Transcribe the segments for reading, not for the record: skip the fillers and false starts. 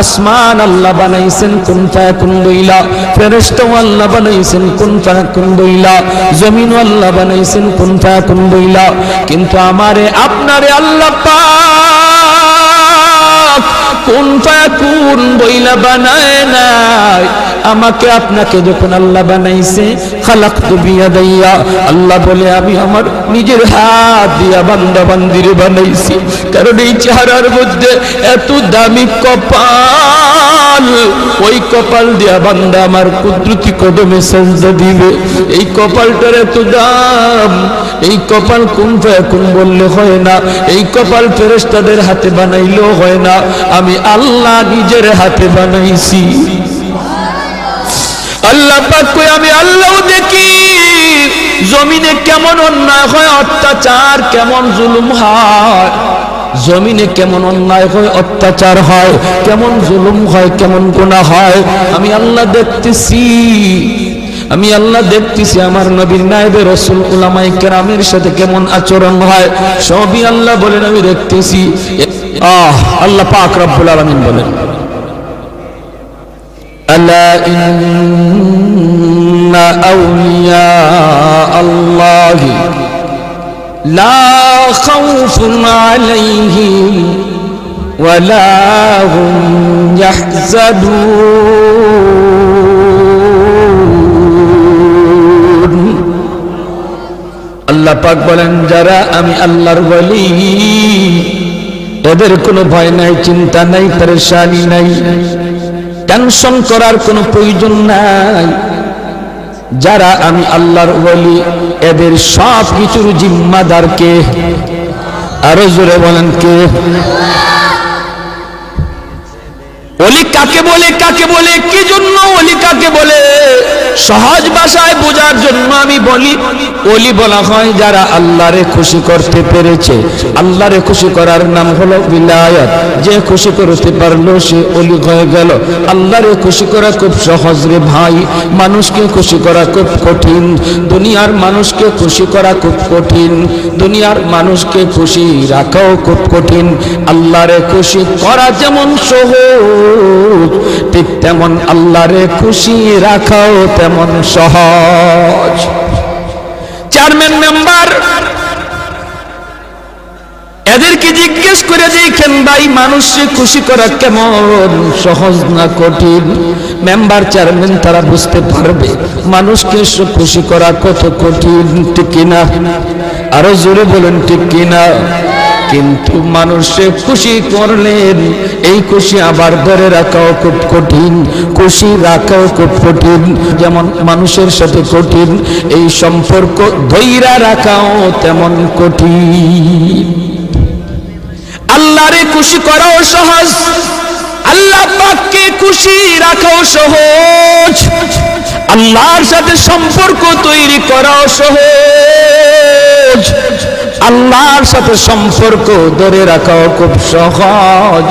আসমান আল্লাহ বানাইছেন কুন ফায়াকুন বইলা, ফেরেশতা আল্লাহ বানাইছেন কুন ফায়াকুন বইলা, জমিন আল্লাহ বানাইছেন কুন ফায়াকুন বইলা। কিন্তু আমারে আপনারে আল্লাহ পাক কুন ফায়াকুন বইলা বানায় নাই। আমাকে আপনাকে যখন আল্লাহ বানাইছে, খালাকতু বিয়াদাইয়া, আল্লাহ বলে আমি আমার নিজের হাত দিয়া বান্দা বান্দিরে বানাইছি। কারণ এই চেহারার মধ্যে এত দামি কপাল, ওই কপাল দিয়া বান্দা আমার কুদরতি কদমে সেজদা দিবে। এই কপালটার এত দাম, এই কপাল কুন ফায়াকুন বললে হয় না, এই কপাল ফেরেশতাদের হাতে বানাইলেও হয় না, আমি আল্লাহ নিজের হাতে বানাইছি। আল্লাহ পাক কই আমি আল্লাহও দেখি জমিনে কেমন অন্যায় হয়, অত্যাচার কেমন জুলুম হয়, জমিনে কেমন অন্যায় হয়, অত্যাচার হয়, কেমন জুলুম হয়, কেমন গুনাহ হয়, আমি আল্লাহ দেখতেছি। আমি আল্লাহ দেখতেছি আমার নবীর নায়েবে রাসূল উলামায়ে কেরামের সাথে কেমন আচরণ হয়, সবই আল্লাহ বলেন আমি দেখতেছি। আল্লাহ পাক রব্বুল আলামিন বলেন আলা ইন্না আউলিয়া আল্লাহি লা খাউফুন আলাইহিম ওয়ালা হুম ইয়াহজানুন। আল্লাহ পাক বলেন যারা আমি আল্লাহর ওলি, এদের কোনো ভয় নাই, চিন্তা নাই, পেরেশানি নাই, টেনশন করার কোনো প্রয়োজন নাই। যারা আমি আল্লাহর ওলি, এদের সব কিছুর জিম্মাদার কে? আরো জোরে বলেন কে? ওলি কাকে বলে, কাকে বলে, কি জন্য ওলি কাকে বলে? সহজ ভাষায় বোঝার জন্য আমি বলি, ওলি বলা হয় যারা আল্লাহরে খুশি করতে পেরেছে। আল্লাহরে খুশি করার নাম হলো বিলায়াত। যে খুশি করতে পারলো সে ওলি হয়ে গেল। আল্লাহরে খুশি করা খুব সহজ রে ভাই, মানুষকে খুশি করা খুব কঠিন। দুনিয়ার মানুষকে খুশি করা খুব কঠিন, দুনিয়ার মানুষকে খুশি রাখাও খুব কঠিন। আল্লাহরে খুশি করা যেমন সহজ, ঠিক তেমন আল্লাহরে খুশি রাখাও তেমন সহজ। চেয়ারম্যান মেম্বার এদেরকে জিজ্ঞেস করে দেখেন ভাই মানুষকে খুশি করা কেমন সহজ না কঠিন? মেম্বার চেয়ারম্যান তারা বুঝতে পারবে মানুষকে খুশি করা কত কঠিন, ঠিক কিনা? আরো জোরে বলেন ঠিক কিনা? কিন্তু মানুষকে খুশি করলেন, এই খুশি আবার ধরে রাখাও খুব কঠিন, খুশি রাখাও খুব কঠিন। যেমন মানুষের সাথে কঠিন, এই সম্পর্ক ধৈর্য রাখাও তেমন কঠিন। আল্লাহরে খুশি করাও সহজ, আল্লাহ পাককে খুশি রাখাও সহজ, আল্লাহর সাথে সম্পর্ক তৈরি করাও সহজ, আল্লাহর সাথে সম্পর্ক ধরে রাখাও খুব সহজ।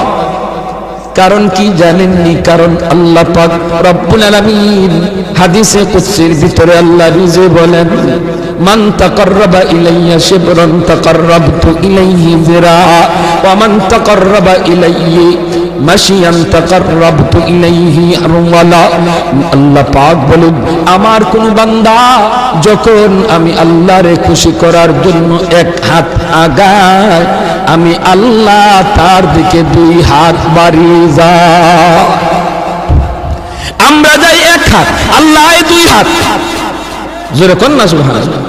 কারণ কি জানেননি? কারণ আল্লাহ পাক রব্বুল আলামিন হাদিসে কুদসির ভিতরে আল্লাহ নিজে বলেন, মান তাকাররাবা ইলাইয়া শিবরান তাকাররাবতু ইলাইহি যিরা ওয়া মান তাকাররাবা ইলাইহি মাশিয়ান তাকাররাবতু ইলাইহি আরওয়ালা। আল্লাহ পাক বলেন আমার কোন বান্দা যখন আমি আল্লাহরে খুশি করার জন্য এক হাত আগায়, আমি আল্লাহ তার দিকে দুই হাত বাড়িয়ে যায়। আমরা যাই এক হাত, আল্লাহ দুই হাত, জোরে কোন না সুবহানাল্লাহ।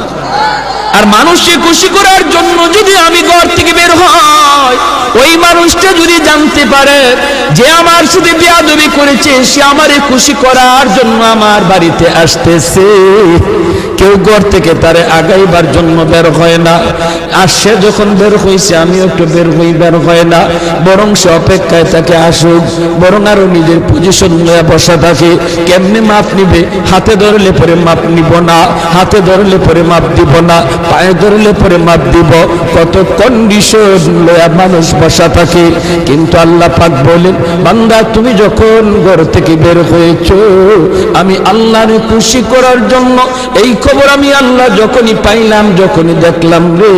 আর মানুষকে খুশি করার জন্য যদি আমি ঘর থেকে বের হই, ওই মানুষটা যদি জানতে পারে যে আমার সাথে বেয়াদবি করেছে, সে আমারে খুশি করার জন্য আমার বাড়িতে আসতেছে, কেউ ঘর থেকে তারে আগাইবার জন্য বের হয় না। আর সে যখন বের হয়েছে আমিও একটু বের হই, বের হয় না, বরং সে অপেক্ষায় তাকে আসুক, বরং আরো নিজের পজিশন নিয়ে বসা থাকে। কেমনে মাপ নিবে? হাতে ধরলে পরে মাপ নিব না, হাতে ধরলে পরে মাপ দিব না, পায়ে ধরলে পরে মাপ দিব, কত কন্ডিশন লয়া মানুষ বসা থাকে। কিন্তু আল্লাহ পাক বলেন বান্দা তুমি যখন ঘর থেকে বের হয়েছো, আমি আল্লাহরে খুশি করার জন্য এই খবর আমি আল্লাহ যখনই পাইলাম, যখনই দেখলাম রে,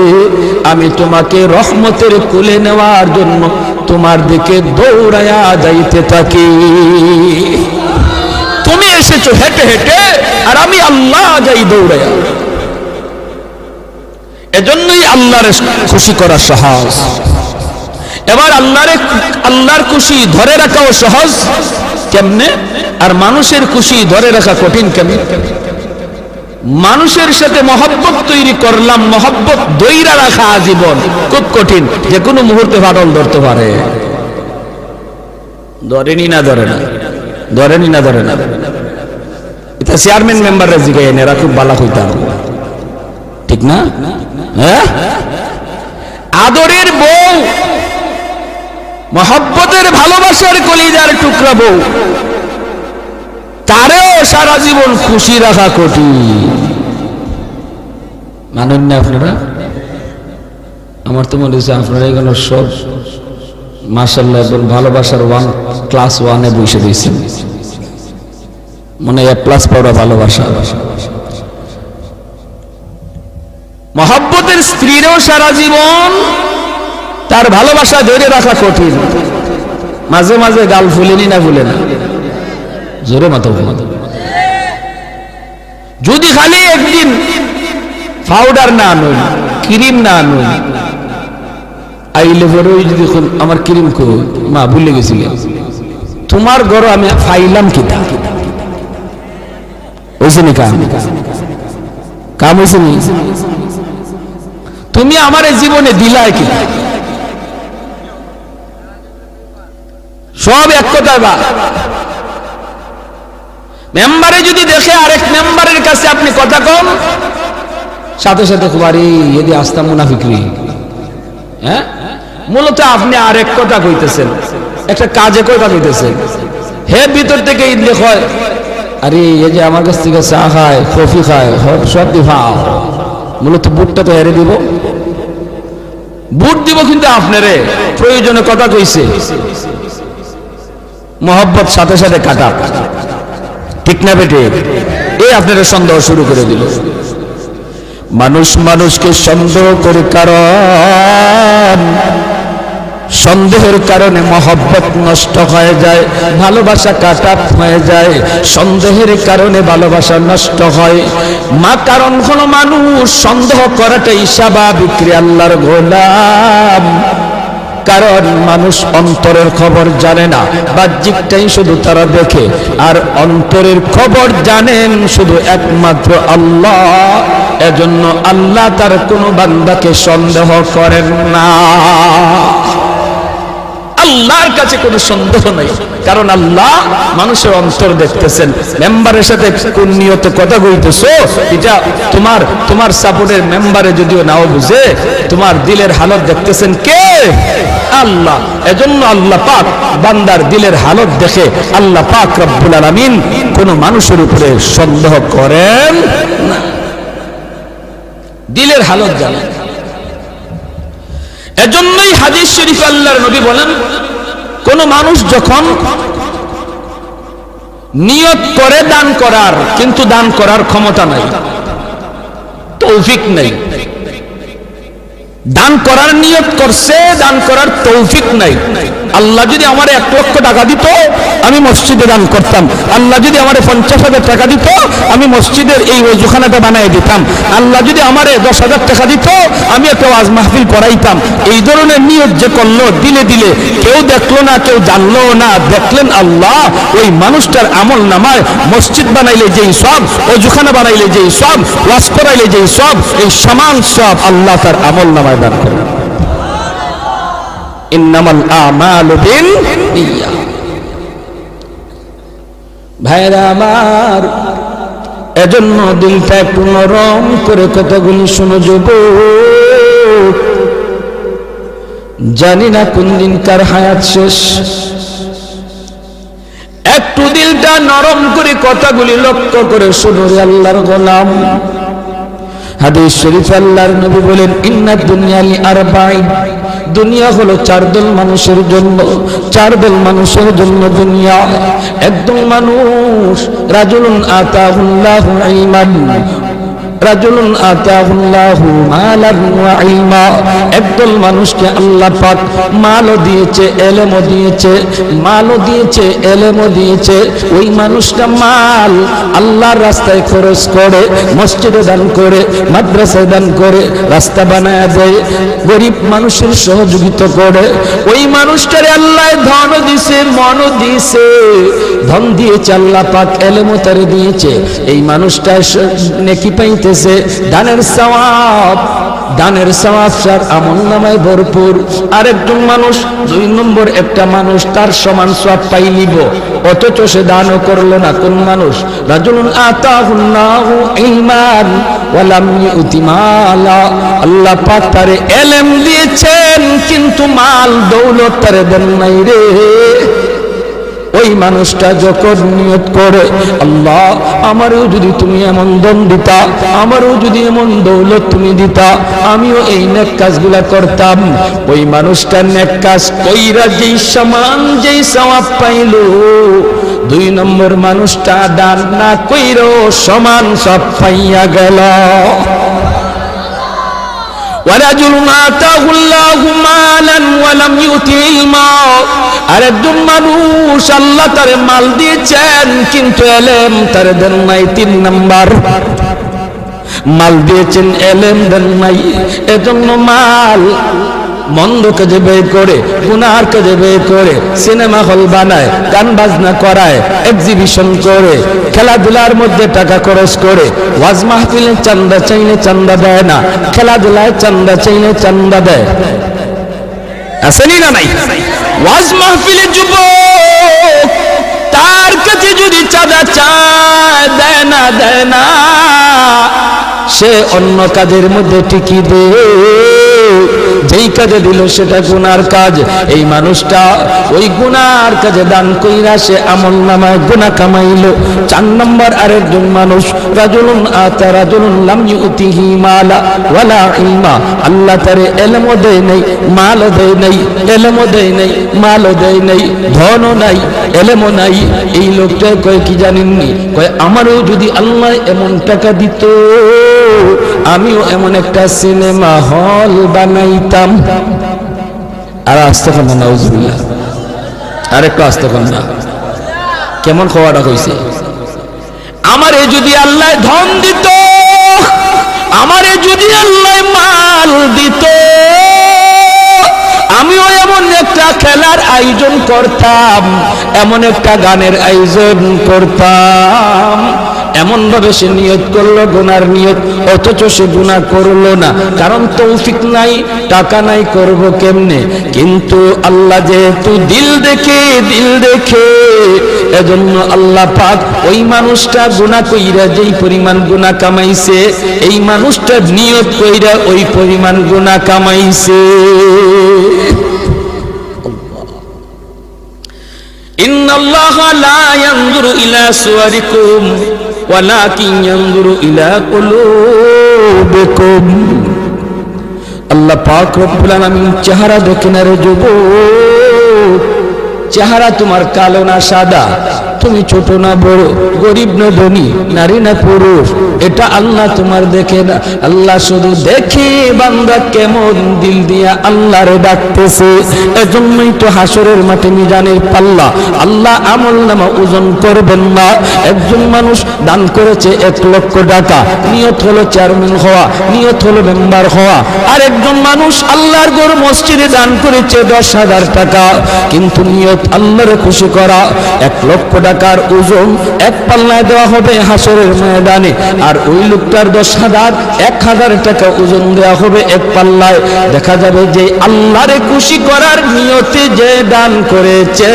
আমি তোমাকে রহমতের কোলে নেওয়ার জন্য তোমার দিকে দৌড়ায়া যাইতে থাকি। তুমি এসেছো হেঁটে হেঁটে, আর আমি আল্লাহ যাই দৌড়ায়া। এজন্যই আল্লাহর খুশি করা সহজ। এবার আল্লাহর খুশি ধরে রাখাও সহজ কেমনে, আর মানুষের খুশি ধরে রাখা কঠিন কেমনে? মানুষের সাথে মহব্বত তৈরি করলাম, মহব্বত দইরা রাখা আজীবন খুব কঠিন, যে কোনো মুহূর্তে ফাটল ধরতে পারে। ধরেনি না ধরে না, ধরেনি না ধরে না। এটা চেয়ারম্যান মেম্বাররা জিগাই এরা খুব বালা হইতাম, ঠিক না? হ্যাঁ, আদরের বউ, মহব্বতের ভালোবাসার কলিজার টুকরা বউ, তারেও সারা জীবন খুশি রাখা কঠিন। মানেন না আপনারা? আমার তো মনে হচ্ছে আপনারা এগুলো সব মাশাআল্লাহ একদম ভালোবাসার ক্লাস 1-এ বসে দিয়েছেন, মনে A+ পাওয়া ভালোবাসা। মহব্বতের স্ত্রীরও সারা জীবন তার ভালোবাসা ধরে রাখা কঠিন। মাঝে মাঝে গাল ফুলেনি না ফুলে না? জোরে মাথা। যদি খালি একদিন পাউডার না আনুন, ক্রিম না আনুন, আইলে পরে যদি আমার ক্রিম কো মা ভুলে গেছি, তোমার ঘর আমি ফাইলাম কিতা হয়েছে নি? কাম হয়েছে নি? তুমি আমার জীবনে দিলাই কি? সব এক কথায় বা মেম্বারে যদি দেখে আরেক মেম্বারের কাছে আপনি কথা কম, সাথে সাথে কুমারী এদি আস্তা মুনাফিকরি। হ্যাঁ, মূলত আপনি আরেক কথা কইতেছেন, একটা কাজে কথা কইতেছেন। হে ভিতর থেকে ইদলে হয়, আরে এই যে আমার কাছ থেকে চা খায়, কফি খায়, সব দিফাও, মূলত বুটটা তো হেরে দিব, বুট দিব, কিন্তু আপনারে প্রয়োজনে কথা কইছে, মহব্বত সাথে সাথে কাটা, ঠিক না বেটে? এই আপনারা সন্দেহ শুরু করে দিল। মানুষ মানুষকে সন্দেহ করে, কারণ সন্দেহের কারণে মহব্বত নষ্ট হয়ে যায়, ভালোবাসা কাটা হয়ে যায়, সন্দেহের কারণে ভালোবাসা নষ্ট হয়। কারণ হলো মানুষ সন্দেহ করাটাই স্বাভাবিক রে আল্লাহর গোলাম। কারণ মানুষ অন্তরের খবর জানে না, বাহ্যিকটাই শুধু তারা দেখে, আর অন্তরের খবর জানেন শুধু একমাত্র আল্লাহ। এজন্য আল্লাহ তার কোনো বান্দাকে সন্দেহ করেন না। আল্লাহর কাছে কোনো সন্দেহ নাই, কারণ আল্লাহ মানুষের অন্তর দেখতেছেন। মেম্বারের সাথে কোন নিয়তে কথা কইতেছো, এটা তোমার সাপোর্টের মেম্বারে যদিও নাও বুঝে, তোমার দিলের হালত দেখতেছেন কে? আল্লাহ। এজন্য আল্লাহ পাক বান্দার দিলের হালত দেখে আল্লাহ পাক রব্বুল আলামিন কোন মানুষের উপরে সন্দেহ করেন না, দিলের হালত জানেন। এজন্যই হাদিস শরীফে আল্লাহর নবী বলেন, কোন মানুষ যখন নিয়ত করে দান করার, কিন্তু দান করার ক্ষমতা নাই, তৌফিক নাই, দান করার নিয়ত করছে, দান করার তৌফিক নাই। আল্লাহ যদি আমার 1 লক্ষ টাকা দিত, আমি মসজিদে দান করতাম। আল্লাহ যদি আমার 50,000 টাকা দিত, আমি মসজিদের এই ওযুখানাটা বানিয়ে দিতাম। আল্লাহ যদি আমার 10,000 টাকা দিত, আমি একটা ওয়াজ মাহফিল করাইতাম। এই ধরনের নিয়ত যে করলো দিলে দিলে, কেউ দেখলো না, কেউ জানলো না, দেখলেন আল্লাহ, ওই মানুষটার আমল নামায় মসজিদ বানাইলে যেই সব, ওযুখানা বানাইলে যেই সব, ওয়াজ করাইলে যেই সব, এই সমান সব আল্লাহ তার আমল নামায় দান করেন। ইন্নামাল আমালু বিন্নিয়াত। ভাইরা আমার, এজন্য দিলটা একটু নরম করে কথাগুলি শুনো যুবক। জানি না কোন দিন কার হায়াত শেষ, একটু দিলটা নরম করে কথাগুলি লক্ষ্য করে শুনো রে আল্লাহর গোলাম। হাদিস শরীফে আল্লাহর নবী বলেন, ইন্নাদ দুনিয়া লিআরবাঈন, দুনিয়া হলো 4 দল মানুষের জন্য। 4 দল মানুষের জন্য দুনিয়া। একদল মানুষ, রাজুলুন আতাহুল্লাহু ইলমান, রাজুলুন আতাহুল্লাহু মালান ওয়া ইলমা, একদল মানুষকে আল্লাহ পাক মালও দিয়েছে, ইলমও দিয়েছে, মালও দিয়েছে, ইলমও দিয়েছে। ওই মানুষটা মাল আল্লাহর রাস্তায় খরচ করে, মসজিদে দান করে, মাদ্রাসায় দান করে, রাস্তা বানায় দেয়, গরিব মানুষের সহযোগিতা করে। ওই মানুষটারে আল্লাহ ধন দিয়েছে, মন দিয়েছে, ধন দিয়েছে আল্লাহ পাক, ইলমও তারে দিয়েছে। এই মানুষটা নেকি পাইতেছে, দানের সওয়াব, দানের সওয়াব তার আমলনামায় ভরপুর। আরেকজন মানুষ, 2 নম্বর একটা মানুষ তার সমান সওয়াব পাইলিব, অথচ সে দানও করলো না। কোন মানুষ? রাজুলুন আতাহুল্লাহু ইলমান ওয়া লাম ইউতি মালা, আল্লাহ পাক তারে ইলম দিয়েছেন কিন্তু মাল দৌলত তারে দেন নাই রে। ওই মানুষটা যখন নিয়ত করে, আল্লাহ আমারও যদি তুমি এমন ধন দিতা, আমারও যদি এমন দৌলত তুমি দিতা, আমিও এই নেক কাজগুলা করতাম। ওই মানুষটা নেক কাজ কইরা যেই সমান যেই সওয়াব পাইল, 2 নম্বর মানুষটা দান না কইরো সমান সব পাইয়া গেল। ওয়ারাজুলুন আতাহুল্লাহু মালান ওয়া লাম ইউতি ইলমা, আরেকজন মানুষ আল্লাহ তারে মাল দিয়েছেন কিন্তু ইলম তারে দেন নাই। 3 নাম্বার, মাল দিয়েছেন ইলম দেন নাই। এজন্য মাল মন্দ কাজে ব্যয় করে, গুনার কাজে ব্যয় করে, সিনেমা হল বানায়, গান বাজনা করায়, এক্সিবিশন করে, খেলাধুলার মধ্যে টাকা খরচ করে, ওয়াজ মাহফিলে চান্দা চাইলে চান্দা দেয় না, খেলাধুলায় চান্দা চাইলে চান্দা দেয়। আসেনি না নাই? ওয়াজ মাহফিলে যুবক তার কাছে যদি চাঁদা চায়, দেয় না, দেয় না, সে অন্য কাজের মধ্যে টিকি দেয়। যেই কাজে দিল সেটা গুনার কাজ। এই মানুষটা ওই গুনার কাজে দান কইরা সে আমলনামায় গুনাহ কামাইলো। 4 নম্বর আরেকজন মানুষ, রাজুলুন আতা রাজুলুন লাম ইউতিহি মালা ওয়ালা ইলমা, আল্লাহ তারে ইলমও দেয় নাই, মালও দেয় নাই, ইলমও দেয় নাই, মালও দেয় নাই, ধনও নাই, ইলমও নাই। এই লোকটা কয় কি জানেননি? কয় আমারও যদি আল্লাহ এমন টাকা দিত, আমিও এমন একটা সিনেমা হল বানাইতাম। আর আস্তে কন্যা, নাউজুবিল্লাহ, আর একটু আস্তে কন্যা, কেমন খাওয়াটা হয়েছে? আমারে যদি আল্লাহ ধন দিত, আমারে যদি আল্লাহ মাল দিত, আমিও এমন একটা খেলার আয়োজন করতাম, এমন একটা গানের আয়োজন করতাম। এমন ভাবে সে নিয়ত করলো, গুনার নিয়ত, অথচ সে গুনাহ করলো না, কারণ তৌফিক নাই, টাকা নাই, করব কেমনে? কিন্তু আল্লাহ যেহেতু দিল দেখে, দিল দেখে, এজন্য আল্লাহ পাক ওই মানুষটা গুনাহ কইরা যেই পরিমাণ গুনাহ কামাইছে, এই মানুষটা নিয়ত কইরা ওই পরিমাণ গুনাহ কামাইছে। ইন্নাল্লাহা লা ইয়ানজুরু ইলা সুওয়ারিকুম ওয়ালাকিন ইয়ানজুরু ইলা কুলুবিকুম, আল্লাহ পাক রব্বুল আলামিন চেহারা দেখেন রে যুবক। চেহারা তোমার কালো না সাদা, তুমি ছোট না বড়, গরিব না ধনী, নারী না পুরুষ, এটা আল্লাহ তোমার দেখে না। আল্লাহ শুধু দেখে বান্দা কেমন দিল দিয়া আল্লাহরে ডাকতেছে। এজন্যই তো হাসরের মাঠে মিজানের পাল্লা আল্লাহ আমলনামা ওজন করবেন না। একজন মানুষ দান করেছে 1 লক্ষ টাকা, নিয়ত হলো চেয়ারম্যান হওয়া, নিয়ত হলো মেম্বার হওয়া। আর একজন মানুষ আল্লাহর ঘর মসজিদে দান করেছে 10,000 টাকা, কিন্তু নিয়ত আল্লাহরে খুশি করা। 1 লক্ষ টাকার ওজন এক পাল্লায় দেওয়া হবে হাসরের ময়দানে, আর ওই লোকটার 10,000 টাকা ওজন দেওয়া হবে এক পাল্লায়। দেখা যাবে যে আল্লাহরে খুশি করার নিয়তে যে দান করেছে,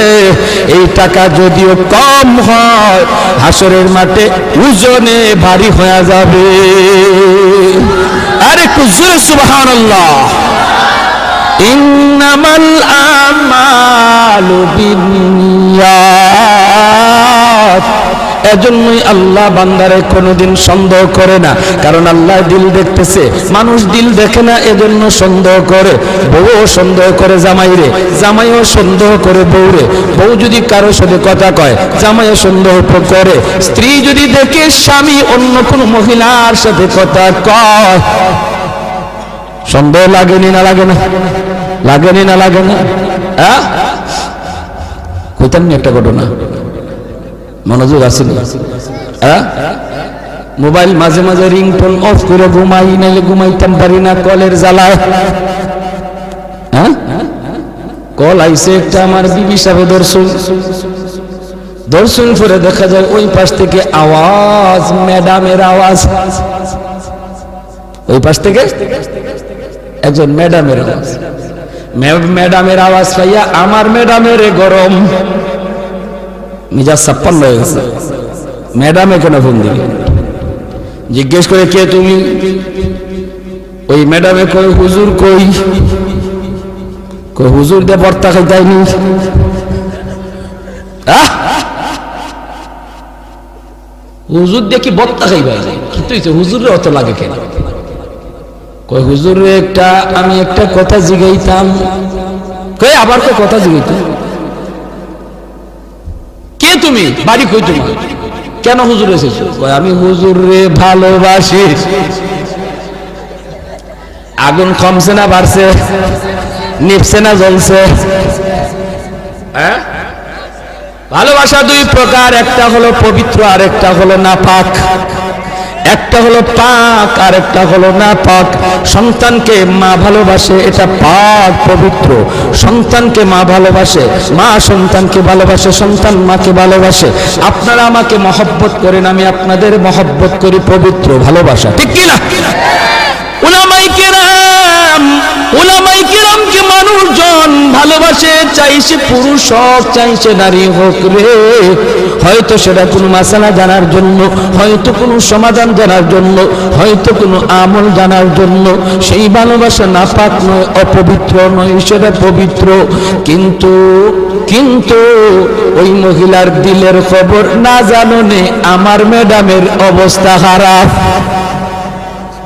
এই টাকা যদিও কম হয়, হাসরের মাঠে ওজনে ভারী হয়ে যাবে। আরে একটু জোরে সুবহানাল্লাহ। ইন্নামাল আমালু বিন্নিয়াত, এজন্যই আল্লাহ বান্দারে কোনোদিন সন্দেহ করে না, কারণ আল্লাহ দিল দেখতেছে, মানুষ দিল দেখে না, এজন্য সন্দেহ করে। বউ সন্দেহ করে জামাইরে, জামাইও সন্দেহ করে বউরে। বউ যদি কারো সাথে কথা কয়, জামাইও সন্দেহ করে। স্ত্রী যদি দেখে স্বামী অন্য কোনো মহিলার সাথে কথা কয়, সন্দেহ লাগেনি না লাগে না? লাগেনি না লাগে না? হ্যাঁ, কইতাম একটা ঘটনা, মনোযোগ আসেনি? হ্যাঁ, মোবাইল মাঝে মাঝে রিংটোন অফ করে ঘুমাই, নাইলে ঘুমাইতাম পারি না কলের জ্বালায়। হ্যাঁ, কল আইসে একটা, আমার বিবি সাহেব দর্শন করে দেখা যায় ওই পাশ থেকে আওয়াজ, ম্যাডামের আওয়াজ। ওই পাশ থেকে একজন ম্যাডামের আওয়াজ, ম্যাডামের আওয়াজ পাইয়া আমার ম্যাডামের গরম মিজাজ 56 হয়ে গেছে। ম্যাডামে কেন ফোন দিলি? জিজ্ঞেস করে কে তুমি? ওই ম্যাডামে কই হুজুর কই? হুজুর দিয়ে বর্তা খাইতাইনি। হুজুর দিয়ে কি বর্তা খাইবাই? কিন্তু হুজুরে অত লাগে কেন? কই হুজুরে একটা আমি একটা কথা জিগাইতাম। কই আবার কই কথা জিগাইতাম? কে তুমি? বাড়ি কই তুমি? কেন হুজুর এসেছো? কই আমি হুজুরে ভালোবাসি। আগুন কমছে না বাড়ছে? নিভছে না জ্বলছে? হ্যাঁ, ভালোবাসা দুই প্রকার, একটা হলো পবিত্র আর একটা হলো নাপাক। একটা হলো পাক আর একটা হলো নাপাক। সন্তানকে মা ভালোবাসে, এটা পাক পবিত্র। সন্তানকে মা ভালোবাসে, মা সন্তানকে ভালোবাসে, সন্তান মাকে ভালোবাসে। আপনারা আমাকে মহব্বত করেন, আমি আপনাদের মহব্বত করি, পবিত্র ভালোবাসা, ঠিক কি না? উলামায়ে কেরামকে মানুষজন ভালোবাসে, চাইছে পুরুষ হোক চাইছে নারী হোক রে। হয়তো সেটা কোনো মাসালা জানার জন্য, হয়তো কোনো সমাধান জানার জন্য, হয়তো কোনো আমল জানার জন্য। সেই ভালোবাসা নাপাক নয়, অপবিত্র নয়, সেটা পবিত্র। কিন্তু ওই মহিলার দিলের খবর না জাননে আমার ম্যাডামের অবস্থা খারাপ,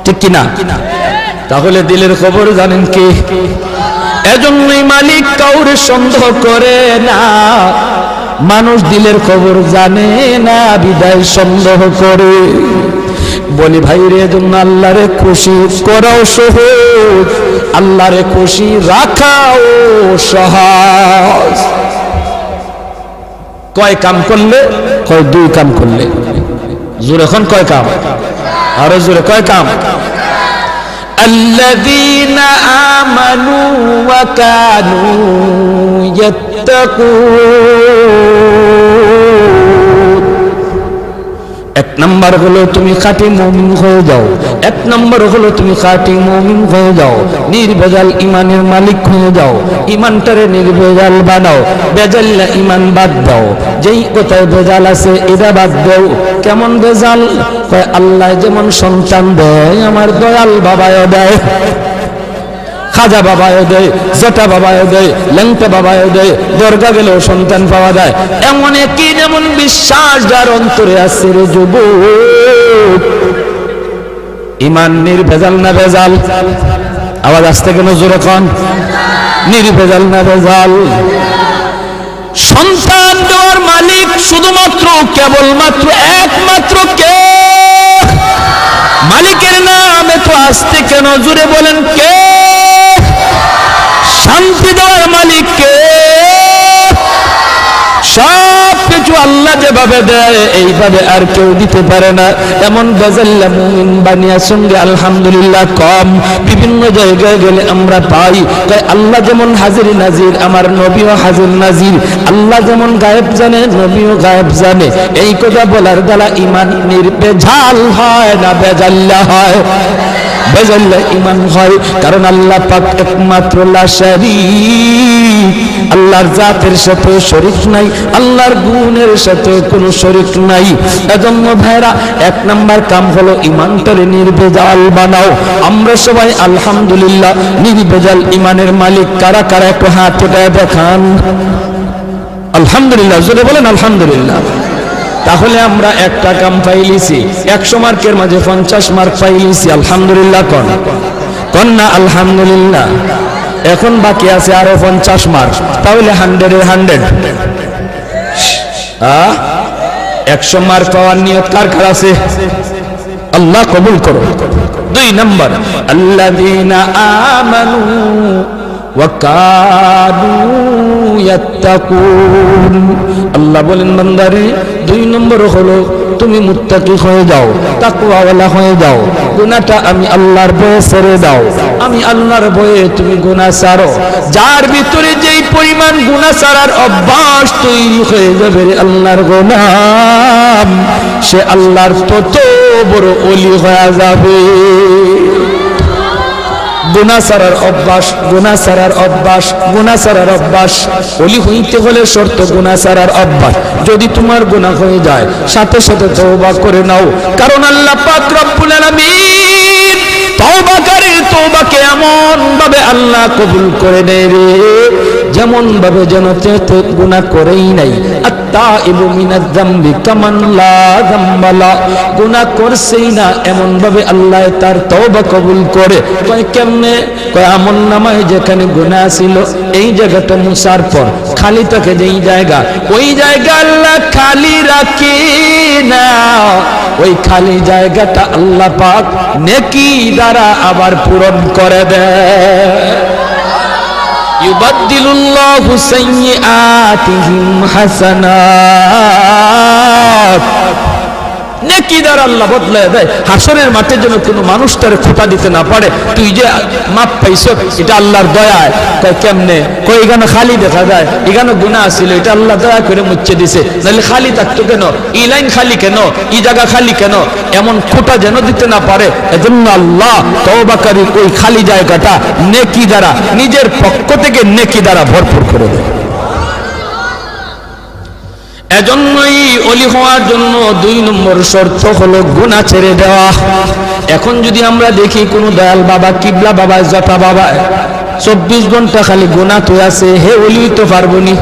ঠিক কিনা? তাহলে দিলের খবর জানেন কি? এজন্যই মালিক কাউরে সন্দেহ করে না। মানুষ দিলের খবর জানে না, বিদায় সন্দেহ করে। বলি ভাই রে, এজন্য আল্লাহরে খুশি করাও সহজ, আল্লাহরে খুশি রাখাও সহজ। কয় কাম করলে? কয় দুই কাম করলে। জোরে এখন কয় কাম? আরো জোরে কয় কাম? الذين آمنوا وكانوا يتقون। এক নাম্বার হলো তুমি খাঁটি মুমিন হয়ে যাও। এক নাম্বার হলো তুমি খাঁটি মুমিন হয়ে যাও, নির্ভেজাল ইমানের মালিক হয়ে যাও। ইমানটারে নির্ভেজাল বানাও, বেজাল্লা ইমান বাদ দাও। যেই কোথায় ভেজাল আছে এটা বাদ দাও। কেমন ভেজাল? কয় আল্লাহ যেমন সন্তান দেয়, আমার দয়াল বাবাও দেয়, খাজা বাবাও দেয়, জটা বাবাও দেয়, ল্যাংটা বাবাও দেয়, দরগা গেলেও সন্তান পাওয়া যায়। এমন একই যেমন বিশ্বাস যার অন্তরে আছে রে যুবক। ইমান নির্ভেজাল না ভেজাল? আওয়াজ আসতে কেন জোরে কন? নির্ভেজাল না ভেজাল? সন্তান দেওয়ার মালিক শুধুমাত্র কেবলমাত্র একমাত্র কে? মালিকের নাম এত আসতে কেন? জুড়ে বলেন কে? শান্তি দেওয়ার মালিক কে? সব কিছু আল্লাহ যেভাবে দেয় এইভাবে আর কেউ দিতে পারে না। এমন বেজাল্লা মুমিন বানিয়ার সঙ্গে আলহামদুলিল্লাহ কম। বিভিন্ন জায়গায় গেলে আমরা পাই তাই আল্লাহ যেমন হাজির নাজির, আমার নবীও হাজির নাজির। আল্লাহ যেমন গায়েব জানে, নবীও গায়েব জানে। এই কথা বলার দ্বারা ইমান নির্ভেজাল হয় না বেজাল্লা হয়? বেজাল্লা ইমান হয়, কারণ আল্লাহ পাক একমাত্র লা শারীক। আল্লাহর জাতের সাথে শরীক নাই, আল্লাহর গুণের সাথে কোনো শরীক নাই। এজন্য ভাইরা এক নাম্বার কাম হলো ইমানটারে নির্ভেজাল বানাও। আমরা সবাই আলহামদুলিল্লাহ নির্ভেজাল ইমানের মালিক কারা কারা একটু হাত উঠায় দেখান। আলহামদুলিল্লাহ জোরে বলেন আলহামদুলিল্লাহ। তাহলে আমরা একটা কাম পাইলিছি, 100 মার্কের মাঝে 50 মার্ক পাইলিছি। আলহামদুলিল্লাহ কোন না আলহামদুলিল্লাহ। এখন বাকি আছে আরো 50 মার্ক, তাহলে 100-এর 100। 100 মার্ক পাওয়ার নিয়ত কার কার আছে? আল্লাহ কবুল করো। 2 নম্বর, আল্লাযীনা আমানু ওয়া কানু ইয়াত্তাকুন। আল্লাহ বলেন বান্দারে 2 নম্বর হলো তুমি মুত্তাকি হয়ে যাও, তাকওয়াওয়ালা হয়ে যাও। গুনাহটা আমি আল্লাহর ভয়ে ছেড়ে দাও। আমি আল্লাহর ভয়ে তুমি গুনাহ ছাড়ো। যার ভিতরে যেই পরিমাণ গুনাহ ছাড়ার অভ্যাস তৈরি হয়ে যাবে রে আল্লাহর গোলাম, সে আল্লাহর তত বড় ওলি হয়ে যাবে। গুনাহ ছাড়ার অভ্যাস, গুনাহ ছাড়ার অভ্যাস, গুনাহ ছাড়ার অভ্যাস। ওলি হইতে হলে শর্ত গুনাহ ছাড়ার অভ্যাস। যদি তোমার গুনাহ হয়ে যায় সাথে সাথে তওবা করে নাও, কারণ আল্লাহ পাক রব্বুল আলামিন তওবাকারীর তওবাকে এমন ভাবে আল্লাহ কবুল করে নেয় রে, যেমন ভাবে যেন গুনাহ করেই নাই। আত্তাইবু মিনাজ যামবি কামান লা যামবা লা, গুনাহ করছেই না এমন ভাবে আল্লাহ তার তওবা কবুল করে। কয় কেমনে? কয় আমলনামায় যেখানে গুনাহ ছিল এই জায়গাটা মুছার পর খালি থাকে যেই জায়গা, ওই জায়গা আল্লাহ খালি রাখে না, ওই খালি জায়গাটা আল্লাহ পাক নেকি দ্বারা আবার পূরণ করে দেয়। ইউবাদদিলুল্লাহু সাইয়্যাতিহিম হাসানাত, নেকি দ্বারা আল্লাহ বদলায় দেয়। হাসরের মাঠে যেন কোনো মানুষ তার খোটা দিতে না পারে, তুই যে মাপ পাইছ এটা আল্লাহর দয়ায়। কয় কেমনে? কই এখানে খালি দেখা যায়, এখানে গুনাহ ছিল, এটা আল্লাহ দয়া করে মুছে দিছে, নাহলে খালি থাকতো কেন? এই লাইন খালি কেন? এই জায়গা খালি কেন? এমন খোটা যেন দিতে না পারে, এজন্য আল্লাহ তওবাকারীর ওই খালি জায়গাটা নেকি দ্বারা, নিজের পক্ষ থেকে নেকি দ্বারা ভরপুর করে দেয়। এজন্যই ওলি হওয়ার জন্য 2 নম্বর শর্ত হলো গুনাহ ছেড়ে দেওয়া। এখন যদি আমরা দেখি কোন দয়াল বাবা, কিবলা বাবা, জটা বাবা 24 ঘন্টা খালি গুনাহ তো আছে, হে ওলি তো পারবনি।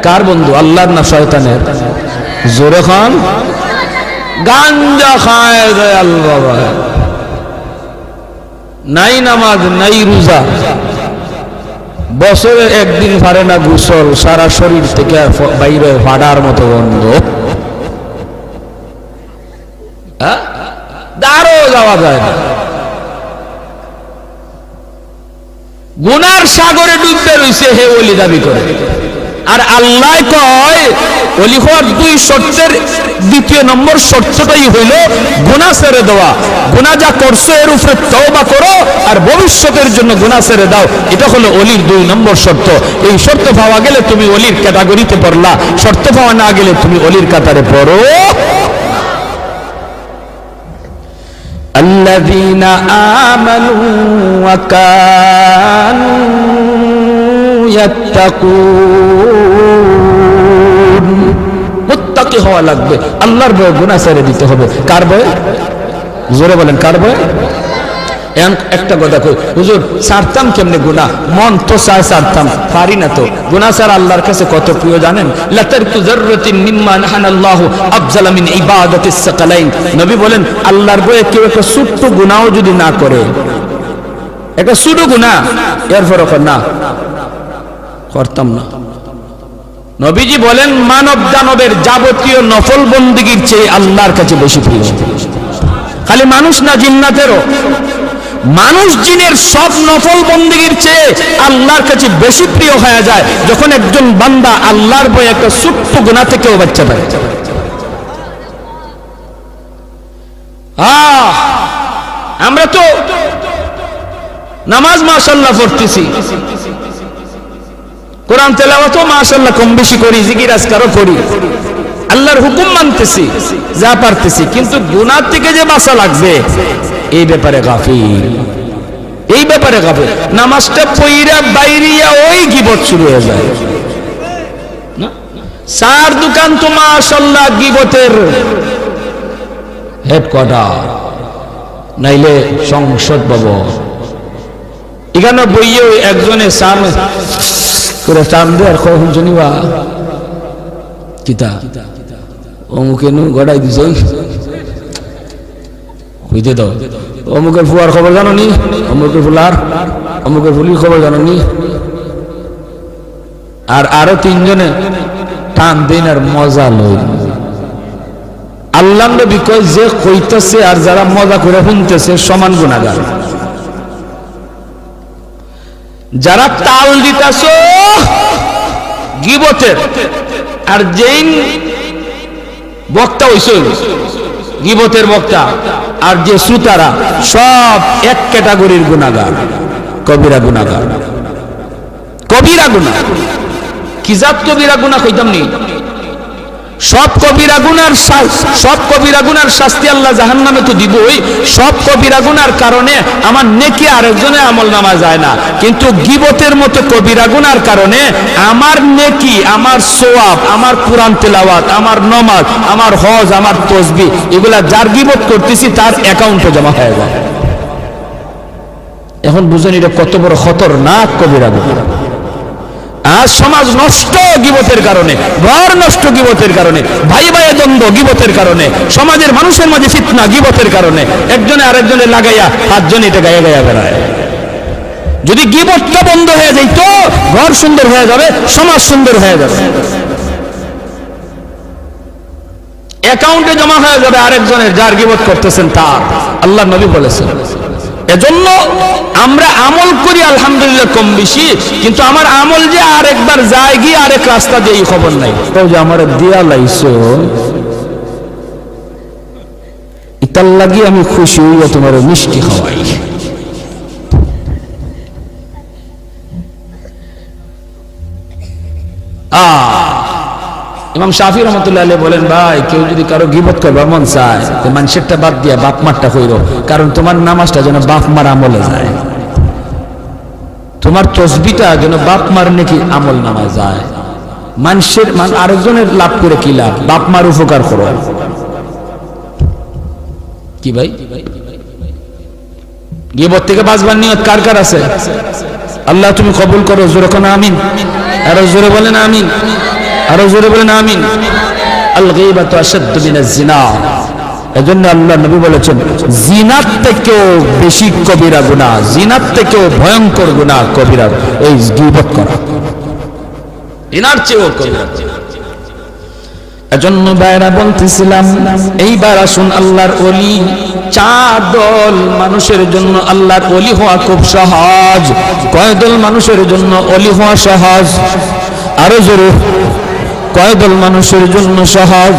কার বন্ধু, আল্লাহর না শয়তানের? জোরে খান। গাঞ্জা খায় দয়াল বাবা, নাই নামাজ নাই রোজা, বছরে একদিন পারে না গোসল, সারা শরীর থেকে বাইরে ফাটার মতো গন্ধ, দাঁড়ো যাওয়া যায় না। গুনার সাগরে ডুবতে রইছে, হে ওলি দাবি করে। আর আল্লাহ কয় ওলি হওয়ার 2 শর্তের 2 নম্বর শর্তটাই হইল গুনাহ ছেড়ে দেওয়া। গুনাহ যা করছো এর উপরে তওবা করো আর ভবিষ্যতের জন্য গুনাহ ছেড়ে দাও, এটা হলো ওলির 2 নম্বর শর্ত। এই শর্ত পাওয়া গেলে তুমি ওলির ক্যাটাগরিতে পড়লা, শর্ত পাওয়া না গেলে তুমি ওলির কাতারে পড়ো। আল্লাযীনা আমানু ওয়া কানু ইয়াত্তাকুন, মুত্তাকি হওয়া লাগবে, আল্লাহর ভয়ে গুনাহ ছেড়ে দিতে হবে। কার ভয়ে? জোরে বলেন, কার ভয়ে? একটা কথা কই, হুজুর ছাড়তাম কেমনে গুনাহ? মন তো চায় ছাড়তাম, পারি না তো। গুনাহ ছাড়া আল্লাহর কাছে কত প্রিয় জানেন? লা তারকু যাররাতিন মিম্মা নাহানাল্লাহু আফজালা মিন ইবাদাতিস সাকালাইন। নবী বলেন আল্লাহর ভয়ে কেউ একটা ছোট্ট গুনাহও যদি না করে, একটা ছোট গুনাহ, এরপর না করতাম না। নবীজি বলেন মানব দানবের যাবতীয় নফল বন্দেগীর চেয়ে আল্লাহর কাছে বেশি প্রিয়। খালি মানুষ না, জিন্নাতেরও। মানুষ জিনের সব নফল বন্দেগীর চেয়ে আল্লাহর কাছে বেশি প্রিয় হয়ে যায় যখন একজন বান্দা আল্লাহর ভয়ে একটা ছোট্ট গুনাহ থেকেও বাঁচতে পারে। আমরা তো নামাজ মাশাআল্লাহ পড়তেছি, কোরআন তেলাওয়াতও মাশাআল্লাহ কম বেশি করি, জিকির আজকারও করি, আল্লাহর হুকুম মানতেছি যা পারতেছি, কিন্তু গুনাহ থেকে যে বাঁচা লাগবে এই ব্যাপারে গাফিল, এই ব্যাপারে গাফিল। নামাজটা পইরা বাইরিয়া ওই গীবত শুরু হয়ে যায় না। চার দোকান তো মাশাআল্লাহ গীবতের হেডকোয়ার্টার, নাইলে সংসদ ভবন। এখানে বইয়ে একজনে সামনে করে টান দেয় আর কখন জানিবা কিতা অমুকে নু গড়াই দিছ হইতে দাও অমুকের ফুয়ার খবর জানো নি অমুকের ফুলার অমুকের ফুলির খবর জানো নি আর আরো তিনজনে টান দেন আর মজা লই আল্লাহ নবী কয় যে কইতেছে আর যারা মজা করে শুনতেছে সমান গুনাহগার যারা তাল দিতেছ গীবতের আর যেই বক্তা হইছে গীবতের বক্তা আর যে শ্রোতারা সব এক ক্যাটাগরির গুনাহগার কবিরা গুনাহগার কবিরা গুনাহ কি জাত কবিরা গুনাহ কইতাম নি সব কবিরা গুনার শাস্তি আল্লাহ জাহান্নামে তো দিবই সব কবিরা গুনার কারণে আমার নেকি আরেকজনের আমলনামা যায় না কিন্তু গীবতের মতো কবিরা গুনার কারণে আমার নেকি আমার সওয়াব আমার কুরআন তেলাওয়াত আমার নামাজ আমার হজ আমার তাসবিহ এগুলা যার গীবত করতেছি তার অ্যাকাউন্টে জমা হয়ে যায় এখন বুঝেন এটা কত বড় খতরনাক কবিরা গুনাহ আজ সমাজ নষ্ট গীবতের কারণে ঘর নষ্ট গীবতের কারণে ভাই ভাইয়ে দ্বন্দ্ব গীবতের কারণে সমাজের মানুষের মাঝে ফিতনা গীবতের কারণে একজনে আরেকজনে লাগাইয়া পাঁচজন এটা গায়ে গায়ে বেড়ায় যদি গীবতটা বন্ধ হয়ে যায় তো ঘর সুন্দর হয়ে যাবে সমাজ সুন্দর হয়ে যাবে অ্যাকাউন্টে জমা হয়ে যাবে আরেকজনের যার গীবত করতেছেন তার আল্লাহ নবী বলেছেন এজন্য আমরা আমল করি আলহামদুলিল্লাহ কম বেশি কিন্তু আমার আমল যে আরেকবার যায় গিয়ে আরেক রাস্তা দিয়ে খবর নাই তো যে আমার দিয়া লাইছো ইতার লাগি আমি খুশি হইয়া তোমার মিষ্টি খাওয়াই ইমাম শাফি রহমতুল্লাহ আলাইহি বলেন ভাই কেউ যদি কারো গীবত করবার মন চায় তো মানুষেরটা বাদ দিয়া বাপ মারটা কইরো কারণ তোমার নামাজটা যেন বাপ মার আমলে যায় তোমার তাসবিহটা যেন বাপ মার নাকি আমল নামায় যায় মানুষের আরেকজনের লাভ করে কি লাভ বাপ মার উপকার করো কি ভাই গীবত থেকে বাঁচবার নিয়ত কার কার আছে আল্লাহ তুমি কবুল করো জোরে কোন আমিন আর জোরে বলেন আমিন আরো জোরে বলেন আমিন আল গীবাতু আশাদ্দু মিনাজ জিনা এজন্য আল্লাহ নবী বলেছেন জিনার থেকেও বেশি কবিরা গুনাহ জিনার থেকেও ভয়ঙ্কর গুনাহ কবিরা এই গীবত করা জিনার চেয়েও কবিরা এজন্য বাইরা বলতেছিলাম এইবার আসুন আল্লাহর ওলি চার দল মানুষের জন্য আল্লাহর ওলি হওয়া খুব সহজ কয় দল মানুষের জন্য ওলি হওয়া সহজ আরো জোরে কয় দল মানুষের জন্য সহজ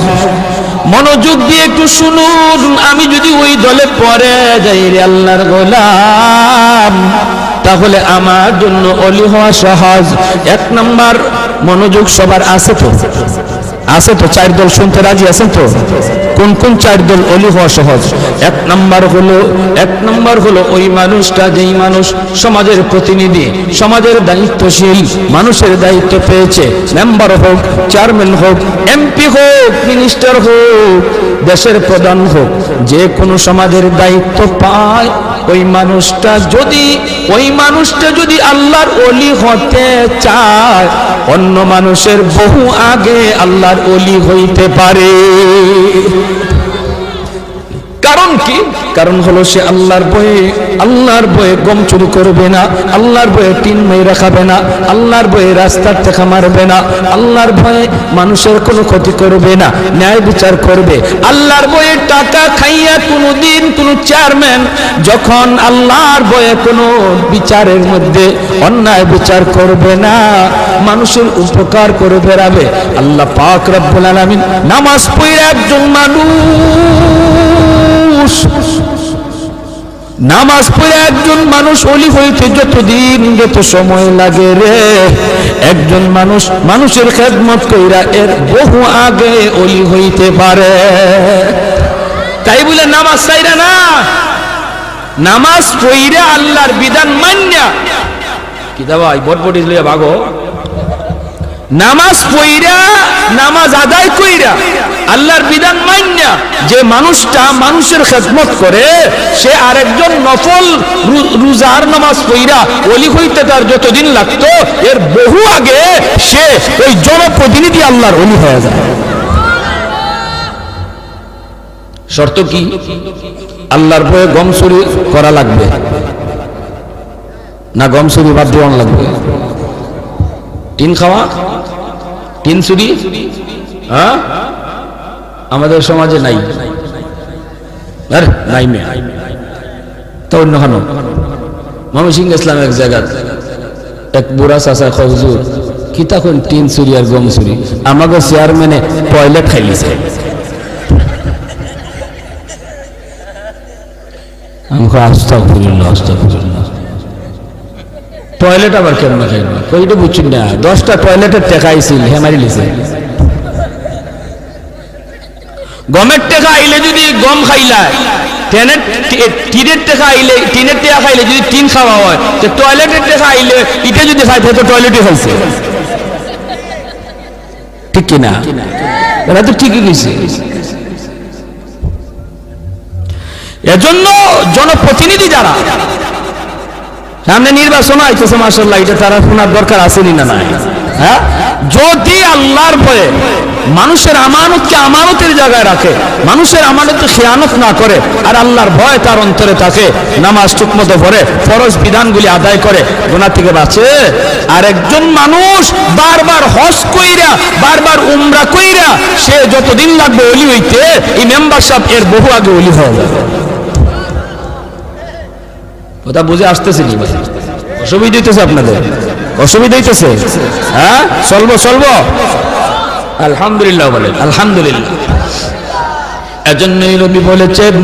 মনোযোগ দিয়ে একটু শুনুন আমি যদি ওই দলে পড়ে যাই রে আল্লাহর গোলাম তাহলে আমার জন্য ওলি হওয়া সহজ এক নাম্বার মনোযোগ সবার আছে তো চার দল শুনতে রাজি আছেন তো কোন কোন চার দল ওলি হওয়া সহজ এক নাম্বার হলো ওই মানুষটা যেই মানুষ সমাজের প্রতিনিধি সমাজের দায়িত্বশীল মানুষের দায়িত্ব পেয়েছে মেম্বার হোক চেয়ারম্যান হোক এমপি হোক মিনিস্টার হোক দেশের প্রধান হোক যে কোনো সমাজের দায়িত্ব পায় ওই মানুষটা যদি আল্লাহর ওলি হতে চায় অন্য মানুষের বহু আগে আল্লাহর ওলি হইতে পারে কারণ কি কারণ হলো সে আল্লাহর ভয়ে গম চুরি করবে না আল্লাহর ভয়ে টিন মেরে খাবে না আল্লাহর ভয়ে রাস্তার থেকে মারবে না আল্লাহর ভয়ে মানুষের কোনো ক্ষতি করবে না ন্যায় বিচার করবে আল্লাহর ভয়ে টাকা খাইয়া কোনোদিন কোনো চেয়ারম্যান যখন আল্লাহর ভয়ে কোনো বিচারের মধ্যে অন্যায় বিচার করবে না মানুষের উপকার করে বেড়াবে আল্লাহ পাক রব্বুল আলামিন নামাজ পড়ে একজন মানুষ ওলি হইতে যত সময় লাগে রে একজন মানুষের খেদমত কইরা এর বহু আগে ওলি হইতে পারে তাই বলে নামাজ চাইরা না নামাজ পড়িরা আল্লাহর বিধান মান্যা কি দাবাই বটবটি লইয়া ভাগো নামাজ পইরা নামাজ আদায় কইরা আল্লাহর বিধান মাইন্না যে মানুষটা মানুষের খেদমত করে সে আরেকজন নফল রোজার নামাজ পইরা ওলি হইতে তার যতদিন লাগতো এর বহু আগে সে ওই জনপ্রতিনিধি আল্লাহর ওলি হয়ে যায়। শর্ত কি? আল্লাহর ভয়ে গম চুরি করা লাগবে না গম চুরি বাদ দেওয়ান লাগবে? টিন খাওয়া, টিন চুরি হ্যাঁ আমাদের সমাজে নাই, আর নাই মেয়ে তো অন্য খানো ময়মনসিংহ ইসলাম এক জায়গা এক বুড়া চাচা হুজুর কি তখন টিন চুরি আর গম চুরি আমাকে চেয়ারম্যানে টয়লেট খাইলিছে। টয়লেট আবার কেমন খাইল ওইটা বুঝছি না, 10টা টয়লেটের টেকা আইছিল হেমারি লিছে। গমের টেকা আইলে যদি গম খাইলায়, টিনের টেকা আইলে টিনের টেকা খাইলে যদি টিন খাওয়া হয়, তো টয়লেটের টেকা আইলে ইটা যদি খাইতে তো টয়লেটই খাইছে, ঠিক কিনা? এরা তো ঠিকই কইছে। এজন্য জনপ্রতিনিধি যারা সামনে নির্বাচন আইতেছে মাশাআল্লাহ, এটা তারা শোনার দরকার আসেনি না নাই? হ্যাঁ, যদি আল্লাহর ভয়ে মানুষের আমানতকে আমানতের জায়গায় রাখে, মানুষের আমানতকে খেয়ানত না করে, আর আল্লাহর ভয় তার অন্তরে থাকে, নামাজ ঠিকমতো পড়ে, ফরজ বিধানগুলি আদায় করে, গুনাহ থেকে বাঁচে, আর একজন মানুষ বারবার হজ কইরা বারবার উমরা কইরা সে যতদিন লাগবে ওলি হইতে, এই মেম্বার সাহেব এর বহু আগে ওলি হয়ে যাবে। কথা বুঝে আসতেছে নি? অসুবিধা হইতেছে আপনাদের? অসুবিধা হইতেছে? হ্যাঁ, চলবো চলবো আলহামদুলিল্লাহ বলেন আলহামদুলিল্লাহ। এজন্যই নবী বলেছেন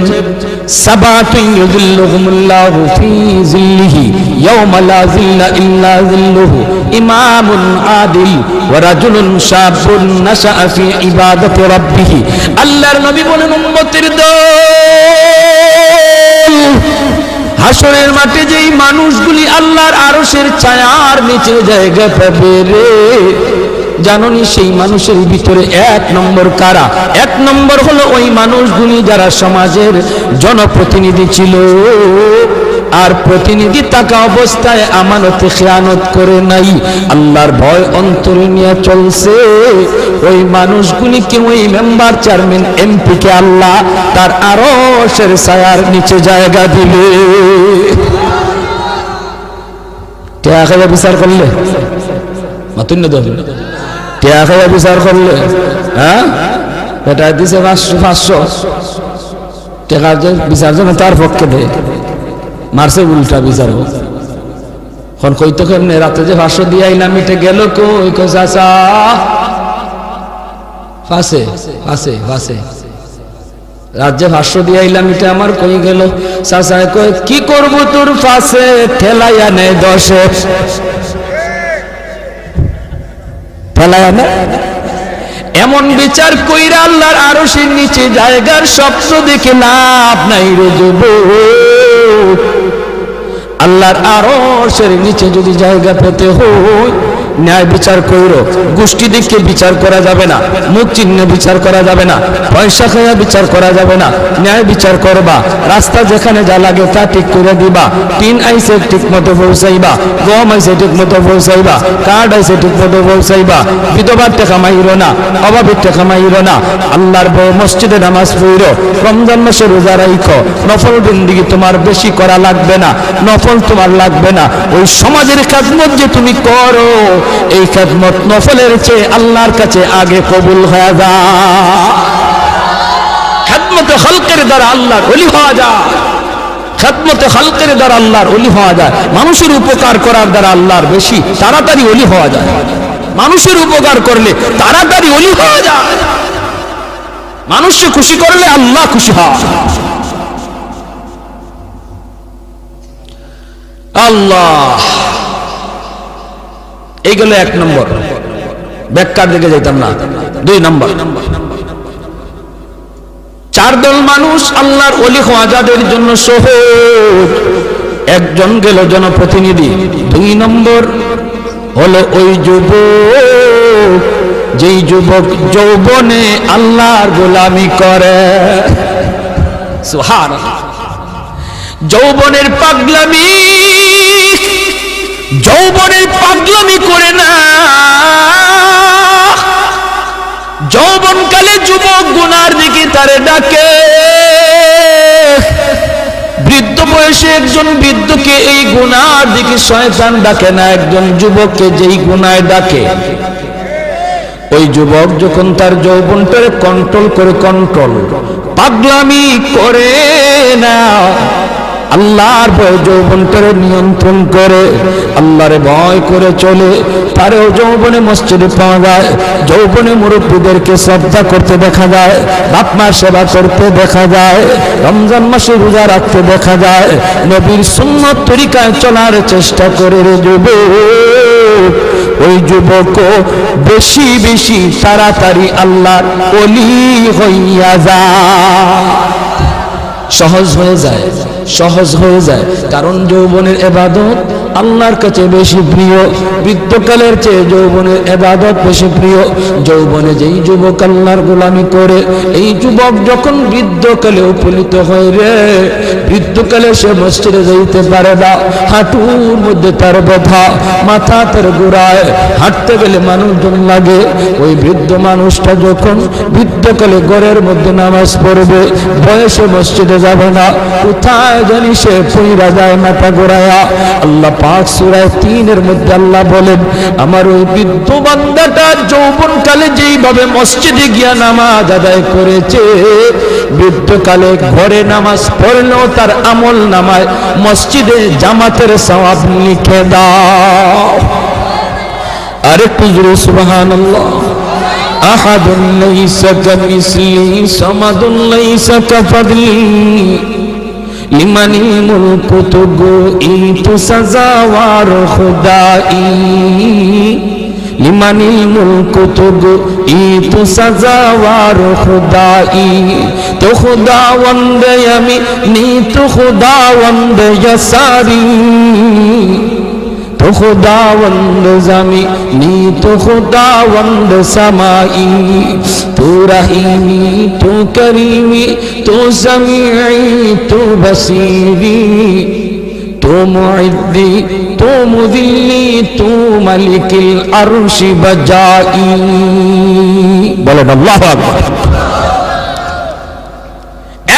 সাবাতুন ইউযিল্লুহুমুল্লাহু ফি যিল্লিহি ইয়াওমা লা যিল্লা ইল্লা যিল্লুহু, ইমামুন আদিল ওয়া রাজুলুন শাবুন নাশাআ ফি ইবাদাতি রাব্বিহ। আল্লাহর নবী বলেন উম্মতের দল, হাসরের মাঠে যেই মানুষগুলি আল্লাহর আরশের ছায়ার নিচে জায়গা পাবে রে, জানোনি সেই মানুষের ভিতরে 1 নম্বর কারা? 1 নম্বর হলো ওই মানুষগুলি যারা সমাজের জনপ্রতিনিধি ছিল আর প্রতিনিধি থাকা অবস্থায় আমানতে খেয়ানত করে নাই, আল্লাহর ভয় অন্তরে নিয়ে চলছে। ওই মানুষগুলিকে, ওই মেম্বার চেয়ারম্যান এমপি কে আল্লাহ তার আরশের ছায়ার নিচে জায়গা দিবে। টেয়া খাইয়া বিচার করলে মাতুন্য দেবে, টেয়া খাইয়া বিচার করলে হ্যাঁ এটা দিছে 500 টাকা বিচার জন্য তার পক্ষে দেয়, মারছে উল্টা বিচার হোক। এখন কইতো কেমনে রাতে যে 500 দিয়ে আইলাম মিটে গেল কই? কই চাচা ফাঁসে ফাঁসে ফাঁসে রাজ্যে 500 দিয়ে আইলাম এটা আমার কই গেল? চাচা কই কি করবো তোর ফাঁসে ঠেলাইয়া নেই 10 ঠেলাইয়া নেই। এমন বিচার কইরা আল্লাহর আরশের নিচে জায়গার স্বপ্ন দেখে লাভ নাই রে যুবক। আল্লাহর আরশের নিচে যদি জায়গা পেতে হয়, ন্যায় বিচার কইরো। গোষ্ঠী দেখে বিচার করা যাবে না, মুখ চিহ্নে বিচার করা যাবে না, পয়সা খাইয়া বিচার করা যাবে না, ন্যায় বিচার করবা। রাস্তা যেখানে যা লাগে তা ঠিক করে দিবা, টিন আইসে ঠিক মতো পৌঁছাইবা, গম আইসে ঠিক মতো পৌঁছাইবা, কার্ড আইসে ঠিক মতো পৌঁছাইবা। বিধবার টাকা মাইরো না, অভাবের টাকা মাইরো না। আল্লাহর বউ মসজিদে নামাজ পড়ো, রমজান মাসে রোজা রাখো। নফল জিন্দেগি তোমার বেশি করা লাগবে না, নফল তোমার লাগবে না। ওই সমাজের খেদমত যে তুমি করো, এই খেদমত নফলের চেয়ে আল্লাহর কাছে আগে কবুল হয়ে যায়। খেদমতে খালকের দ্বারা আল্লাহর ওলি হওয়া যায়, খেদমতে খালকের দ্বারা আল্লাহর ওলি হওয়া যায়। মানুষের উপকার করার দ্বারা আল্লাহর বেশি তাড়াতাড়ি ওলি হওয়া যায়। মানুষের উপকার করলে তাড়াতাড়ি ওলি হওয়া যায়। মানুষকে খুশি করলে আল্লাহ খুশি হয়। আল্লাহ এইগুলো 1 নম্বর। ব্যাখ্যার দিকে যাইতাম না। 2 নম্বর, 4 দল মানুষ আল্লাহর ওলি হওয়া যাদের জন্য সহজ। একজন গেল জনপ্রতিনিধি। 2 নম্বর হলো ওই যুবক যেই যুবক যৌবনে আল্লাহর গোলামি করে, সুবহানাল্লাহ, যৌবনের পাগলামি, যৌবনের পাগলামি করে না। যৌবনকালে যুবক গুনার দিকে তারে ডাকে, বৃদ্ধ বয়সে একজন বৃদ্ধকে এই গুনার দিকে শয়তান ডাকে না, একজন যুবককে যেই গুনায় ডাকে, ওই যুবক যখন তার যৌবনটারে কন্ট্রোল করে, কন্ট্রোল পাগলামি করে না, আল্লাহর ভয় যৌবনটারে নিয়ন্ত্রণ করে, আল্লাহর ভয় করে চলে, তারেও যৌবনে মসজিদে পাওয়া যায়, যৌবনে মুরব্বীদেরকে শ্রদ্ধা করতে দেখা যায়, বাপ মার সেবা করতে দেখা যায়, রমজান মাসে রোজা রাখতে দেখা যায়, নবীর সুন্নাত তরিকায় চলার চেষ্টা করে রে যুবক। ওই যুবকও বেশি বেশি তাড়াতাড়ি আল্লাহর ওলি হইয়া যায়, সহজ হয়ে যায়, সহজ হয়ে যায়। কারণ যৌবনের ইবাদত আল্লাহর কাছে বেশি প্রিয়, বৃদ্ধকালের চেয়ে যৌবনের ইবাদত বেশি প্রিয়। যৌবনে যেই যুবক আল্লাহর গোলামি করে, এই যুবক যখন বৃদ্ধকালে উপনীত হয় রে, বৃদ্ধকালে সে মসজিদে যাইতে পারে না, হাঁটুর মধ্যে তার ব্যথা, মাথা তার ঘোরায়, হাঁটতে গেলে মানুষজন লাগে। ওই বৃদ্ধ মানুষটা যখন বৃদ্ধকালে ঘরের মধ্যে নামাজ পড়বে, বয়সে মসজিদে যাবে না, কোথায় জানি সে পইরা যায় মাথা ঘোরায়া। আল্লাহ পাক সূরা 3 মধ্যে আল্লাহ বলেন, আমার ওই বৃদ্ধ বান্দাটা যৌবনকালে যেইভাবে মসজিদে গিয়া নামাজ আদায় করেছে, বৃদ্ধকালে ঘরে নামাজ পড়লেও তার আমল নামায় মসজিদে জামাতের সওয়াব লিখে দাও। আরেকটু জোরে সুবহানাল্লাহ। আহাদুন লাইসা কামিসলিহি সামাদুন লাইসা কাফাদলি লিমানিল মুলকু তুগু সাজাওয়ার খুদাই, লিমানিল মুলকু তুগু সাজাওয়ার খুদাই, তো খুদাওয়ান্দ ইয়ামিনি তো খুদাওয়ান্দ ইয়াসারি, তো খুদাওয়ান্দ জামিনি তো খুদাওয়ান্দ সামাই, তো রহিমি তো করিমি তো সমিঈ তো বসীরি, তো মুইদ্দি তো মুদিল্লি তো মালিকিল আরশি বজাই। বলেন আল্লাহু আকবার।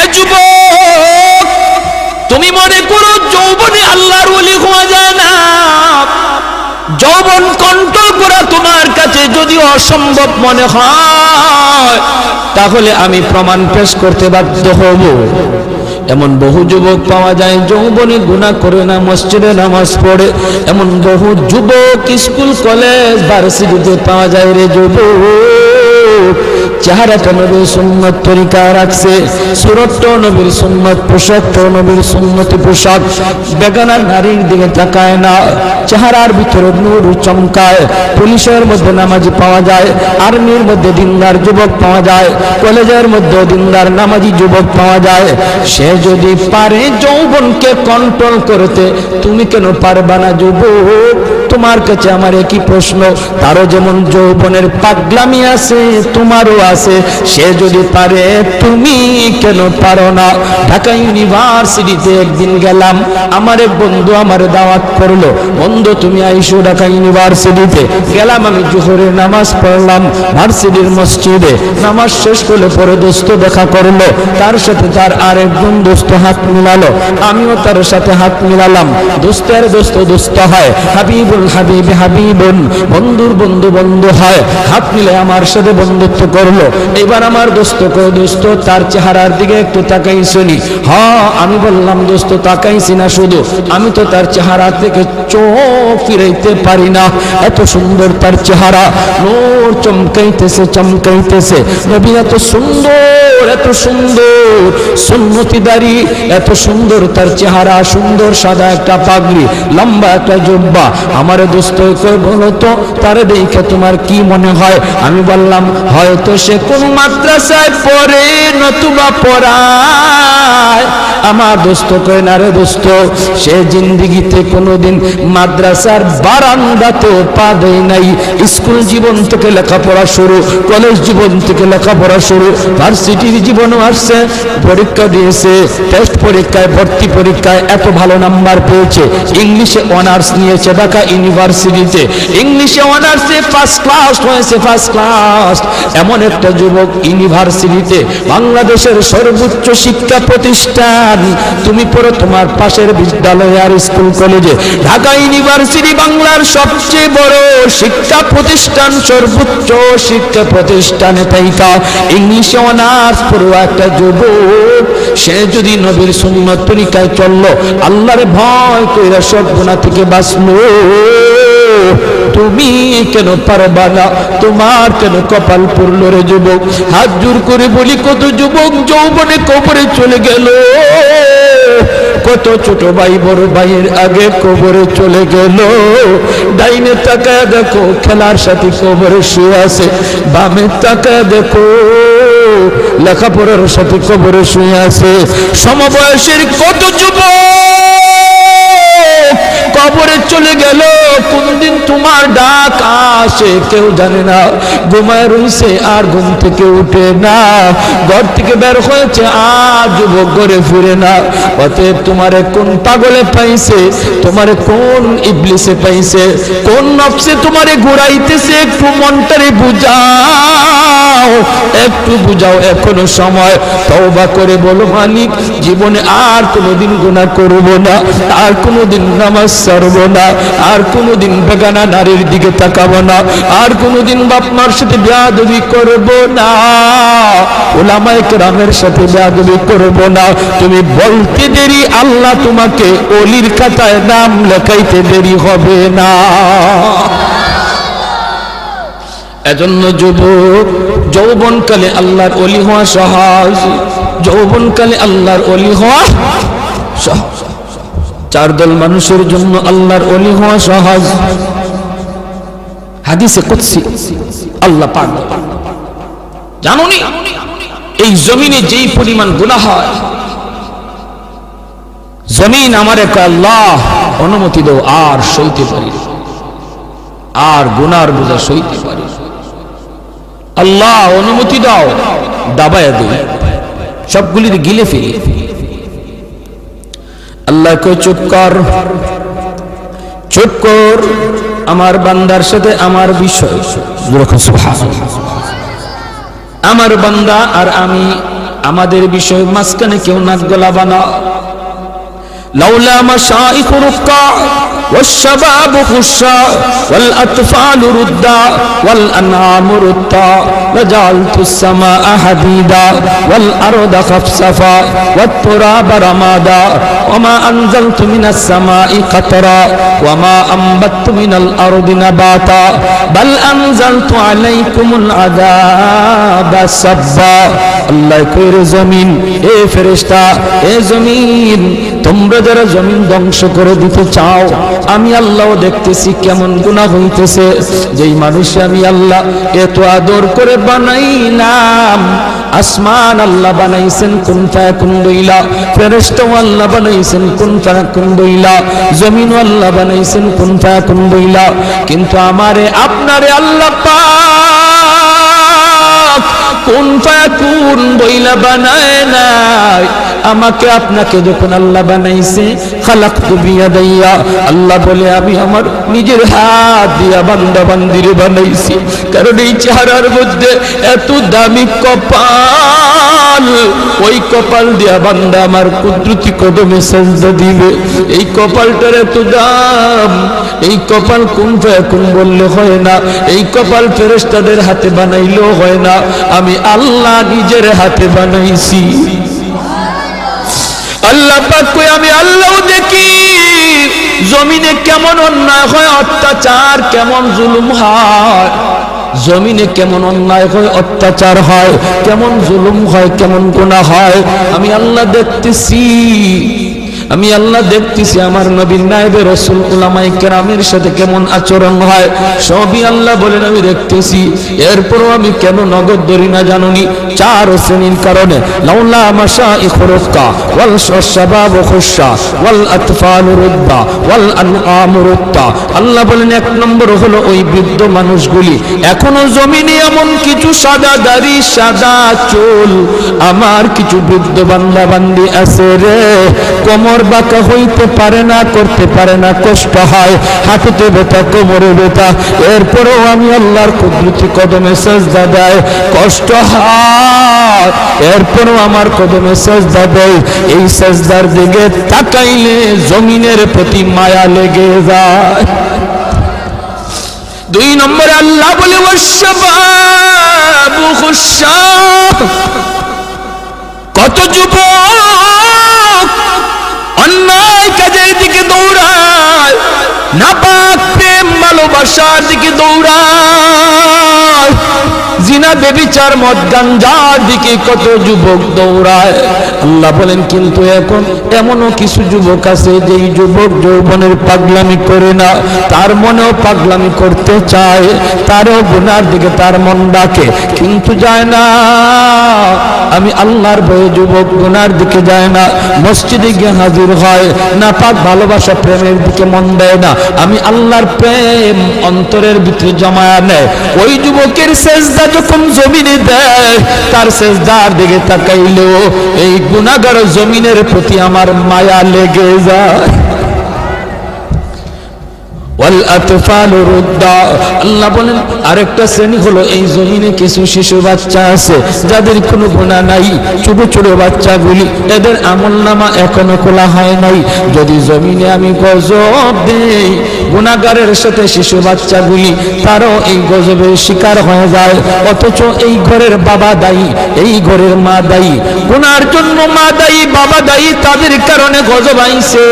এ যুবক, তুমি মনে করো যৌবনে আল্লাহর ওলি হওয়া যায় না? যৌবন কন্ট্রোল করা তোমার কাছে যদি অসম্ভব মনে হয়, তাহলে আমি প্রমাণ পেশ করতে বাধ্য হব। এমন বহু যুবক পাওয়া যায় যৌবনে গুনাহ করে না, মসজিদে নামাজ পড়ে, এমন বহু যুবক স্কুল কলেজ ভার্সিটিতে পাওয়া যায় রে যুবক। চেহারাটা নবীর সুন্নত তরিকা রাখছে, সুরতটাও নবীর সুন্নত, পোশাকটাও নবীর সুন্নতি পোশাক, বেগানা নারীর দিকে তাকায় না, চেহারার ভিতরে নূর চমকায়। পুলিশের মধ্যে নামাজি পাওয়া যায়, আর্মির মধ্যে দিনদার যুবক পাওয়া যায়, কলেজের মধ্যে দিনদার নামাজি যুবক পাওয়া যায়। সে যদি পারে যৌবনকে কন্ট্রোল করতে, তুমি কেন পারবা না যুবক? তোমার কাছে আমার একই প্রশ্ন। তারও যেমন যৌবনের পাগলামি আছে, তোমারও আছে। সে যদি পারে, তুমি কেন পারো না? ঢাকা ইউনিভার্সিটিতে একদিন গেলাম, আমার এক বন্ধু আমার দাওয়াত করলো, বন্ধু তুমি আইসো ঢাকা ইউনিভার্সিটিতে। গেলাম, আমি জোহরের নামাজ পড়লাম ভার্সিটির মসজিদে। নামাজ শেষ করলে পরে দোস্ত দেখা করলো, তার সাথে তার আরেকজন দোস্ত হাত মিলালো, আমিও তার সাথে হাত মিলালাম। দোস্তের দোস্ত দোস্ত হয়, হাবিবুল হাবিব হাবিবুন, বন্ধুর বন্ধু বন্ধু হয়। হাত মিলে আমার সাথে বন্ধুত্ব করলো। এবার আমার দোস্ত কয়, দোস্ত তার চেহারার দিকে একটু তাকাইছনি? হ্যাঁ, আমি বললাম দোস্ত তাকাইছি না, শুধু আমি তো তার চেহারা থেকে চোখ ফিরাইতে পারি না, এত সুন্দর তার চেহারা, নূর চমকাইতেছে চমকাইতেছে। নবী এত সুন্দর, এত সুন্দর, সুন্নতি দাড়ি, এত সুন্দর তার চেহারা, সুন্দর সাদা একটা পাগড়ি, লম্বা একটা জুব্বা। আমার আমার দোস্ত কই বলো তো তারে দেখে তোমার কি মনে হয়? আমি বললাম হয়তো সে কোন মাদ্রাসায় পড়ে নতুবা পড়ায়। আমার দোস্ত কয় না রে দোস্ত, সে জিন্দেগিতে কোনোদিন মাদ্রাসার বারান্দাতে পা দেয় নাই। স্কুল জীবন থেকে লেখাপড়া শুরু, কলেজ জীবন থেকে লেখাপড়া শুরু, ভার্সিটির জীবনও আসছে, পরীক্ষা দিয়েছে, টেস্ট পরীক্ষায় ভর্তি পরীক্ষায় এত ভালো নাম্বার পেয়েছে। ইংলিশে অনার্স নিয়েছে ঢাকা ইউনিভার্সিটিতে, ইংলিশে অনার্সে ফার্স্ট ক্লাস হয়েছে, ফার্স্ট ক্লাস। এমন একটা যুবক ইউনিভার্সিটিতে, বাংলাদেশের সর্বোচ্চ শিক্ষা প্রতিষ্ঠান, তুমি পড়ো তোমার পাশের বিদ্যালয় আর স্কুল কলেজে, ঢাকা ইউনিভার্সিটি বাংলার সবচেয়ে বড় শিক্ষা প্রতিষ্ঠান, সর্বোচ্চ শিক্ষা প্রতিষ্ঠানে তাইকা ইংলিশে অনার্স পড়ো একটা যুবক, সে যদি নবীর সুন্নত তরিকায় চললো, আল্লাহর ভয় কইরা সব গুনাহ থেকে বাঁচলো, তুমি কেন পারবা না? তোমার কেন কপাল পুরল রে যুবক? হাত জোর করে বলি, কত যুবক যৌবনে কবরে চলে গেল, কত ছোট ভাই বড় ভাইয়ের আগে কবরে চলে গেল। ডাইনে তাকায় দেখো খেলার সাথে কবরে শুয়ে আছে, বামে তাকায় দেখো লেখাপড়ার সাথে কবরে শুয়ে আছে। সমবয়সের কত যুবক কবরে চলে গেল, কোনদিন তোমার ডাক আসে কেউ জানে না, ঘুমায় রইছে আর ঘুম থেকে উঠে না, ঘর থেকে বের হয়েছে আর যুবক ঘরে ফিরে না। অতএব তোমারে কোন পাগলে পাইছে, তোমারে কোন ইবলিসে পাইছে, কোন নফসে তোমারে ঘুরাইতেছে, একটু মনটারে বুঝাও, একটু বুঝাও, এখনো সময়। তওবা করে বলো, মালিক জীবনে আর কোনোদিন গুনাহ করব না, আর কোনোদিন নামাজ ছাড়ব না, আর কোনোদিন বেগানা নারীর দিকে তাকাবো না, আর কোনোদিন বাপ মার সাথে বেয়াদবি করব না, উলামায়ে কেরামের সাথে বেয়াদবি করব না। তুমি বলতে দেরি, আল্লাহ তোমাকে ওলির খাতায় নাম লেখাইতে দেরি হবে না। এজন্য যুবক, যৌবনকালে আল্লাহর ওলি হওয়া সহজ, যৌবনকালে আল্লাহর ওলি হওয়া সহজ। চার দল মানুষের জন্য আল্লাহর ওলি হওয়া সহজ। হাদিসে কুদসি আল্লাহ পাক জানোনি, এই জমিনে যেই পরিমাণ গুনাহ হয়, জমিন আমারে কয় আল্লাহ অনুমতি দাও, আর সইতে পারি, আর গুনার বোঝা সইতে পারি, আল্লাহ অনুমতি দাও, দাবায়া দিই, সবগুলির গিলে ফেলি। আল্লাহ কয় চুপ কর, চুপ কর, আমার বান্দার সাথে আমার বিষয়, আমার বান্দা আর আমি, আমাদের বিষয় মাঝখানে কেউ নাক গলাবা না। লাউলা মাশাইখ রুক্কা والشباب خشا والأطفال ردا والأنعام ردا لجعلت السماء حديدا والأرض خفصفا والتراب رمادا وما أنزلت من السماء قطرا وما أنبت من الأرض نباتا بل أنزلت عليكم العذاب سبا আল্লাহ কইরে জমিন, এ ফেরেশতা, এ জমিন, তোমরা যারা জমিন ধ্বংস করে দিতে চাও, আমি আল্লাহ দেখতেছি কেমন গুনাহ হইতেছে। যেই মানুষ আমি আল্লাহ এত আদর করে বানাইলাম, আসমান আল্লাহ বানাইছেন কুন ফায়াকুন বইলা, ফেরেশতা আল্লাহ বানাইছেন কুন ফায়াকুন বইলা, জমিন আল্লাহ বানাইছেন কুন ফায়াকুন বইলা, কিন্তু আমারে আপনারে আল্লাহ পাক কুন ফায়াকুন বইলা বানায় নাই। আমাকে আপনাকে যখন আল্লাহ বানাইছে, খালাকতু বিয়াদাইয়া, আল্লাহ বলে আমি আমার নিজের হাত দিয়া বান্দা বান্দিরে বানাইছি। কারণ এই চেহারার মধ্যে এত দামি কপাল, ওই কপাল দিয়া বান্দা আমার কুদরতি কদমে সেজদা দিবে। এই কপালটার এত দাম, এই কপাল কুন ফায়াকুন বললে হয় না, এই কপাল ফেরেশতাদের হাতে বানাইলেও হয় না, আমি আল্লাহ নিজের হাতে বানাইছি। আল্লাহ পাক কই আমি আল্লাহ দেখি জমিনে কেমন অন্যায় হয়, অত্যাচার কেমন জুলুম হয়, জমিনে কেমন অন্যায় হয়, অত্যাচার হয়, কেমন জুলুম হয়, কেমন গুনাহ হয়, আমি আল্লাহ দেখতেছি। আমি আল্লাহ দেখতেছি আমার নবীর নায়েবে রাসূল উলামায়ে কেরামের সাথে কেমন আচরণ হয়, সবই আল্লাহ বলেন আমি দেখতেছি। এরপরও আমি কেন নগদ ধরি না জানুনি? 4 শ্রেণীর কারণে। লাউলা মাশাইখুর রুক্কা ওয়াল শাবাবু খুশা ওয়াল আতফালু রুদ্দা ওয়াল আনআমু রুত্তা। আল্লাহ বলেন 1 নম্বর হলো ওই বৃদ্ধ মানুষগুলি, এখনো জমিনে এমন কিছু সাদা দাড়ি সাদা চুল আমার কিছু বৃদ্ধ বান্দা বান্দি আছে রে, কোমর বাঁকা হইতে পারে না, করতে পারে না, কষ্ট হয়, হাঁটুতে ব্যথা, কোমরে ব্যথা, এরপরেও আমি আল্লাহর কুদরতি কদমে সেজদা দেয়, কষ্ট হয়, এরপরেও আমার কদমে সেজদা দেয়। এই সেজদার দিকে তাকাইলে জমিনের প্রতি মায়া লেগে যায়। 2 নম্বরে আল্লাহ বলে ওয়াশবাবু খুশা, কত যুবক অন্যায় কাজের দিকে দৌড়ায়, নাপাক প্রেম ভালোবাসার দিকে দৌড়ায়, জিনা বেবিচার মদ গাঞ্জার দিকে কত যুবক দৌড়ায়। আল্লাহ বলেন কিন্তু এখন এমনও কিছু যুবক আছে যেই যুবক যৌবনের পাগলামি করে না, তার মনেও পাগলামি করতে চায়, তারও গুনার দিকে তার মন ডাকে কিন্তু যায় না। আমি আল্লাহর ভয়ে যুবক গুনার দিকে যায় না, মসজিদে গিয়ে হাজির হয় না, পাক ভালোবাসা প্রেমের দিকে মন দেয় না, আমি আল্লাহর প্রেম অন্তরের ভিতরে জমায়া নেয়। ওই যুবকের সেজদা যখন জমিনে দেয়, তার সেজদার দিকে তাকাইলেও এই গুনাহগার জমিনের প্রতি আমার মায়া লেগে যায়। ওয়াল আতফালু রুদ্দা, আল্লাহ বলেন আরেকটা শ্রেণী হলো এই জমিনে কিছু শিশু বাচ্চা আছে যাদের কোনো গুনাহ নাই, ছোট ছোট বাচ্চাগুলি, এদের আমলনামা এখনো খোলা হয় নাই। যদি জমিনে আমি গজব দেই, গুনাহগারের সাথে শিশু বাচ্চাগুলি তারও এই গজবের শিকার হয়ে যায়, অথচ এই ঘরের বাবা দায়ী, এই ঘরের মা দায়ী, গুনার জন্য মা দায়ী, বাবা দায়ী, তাদের কারণে গজব আইছে,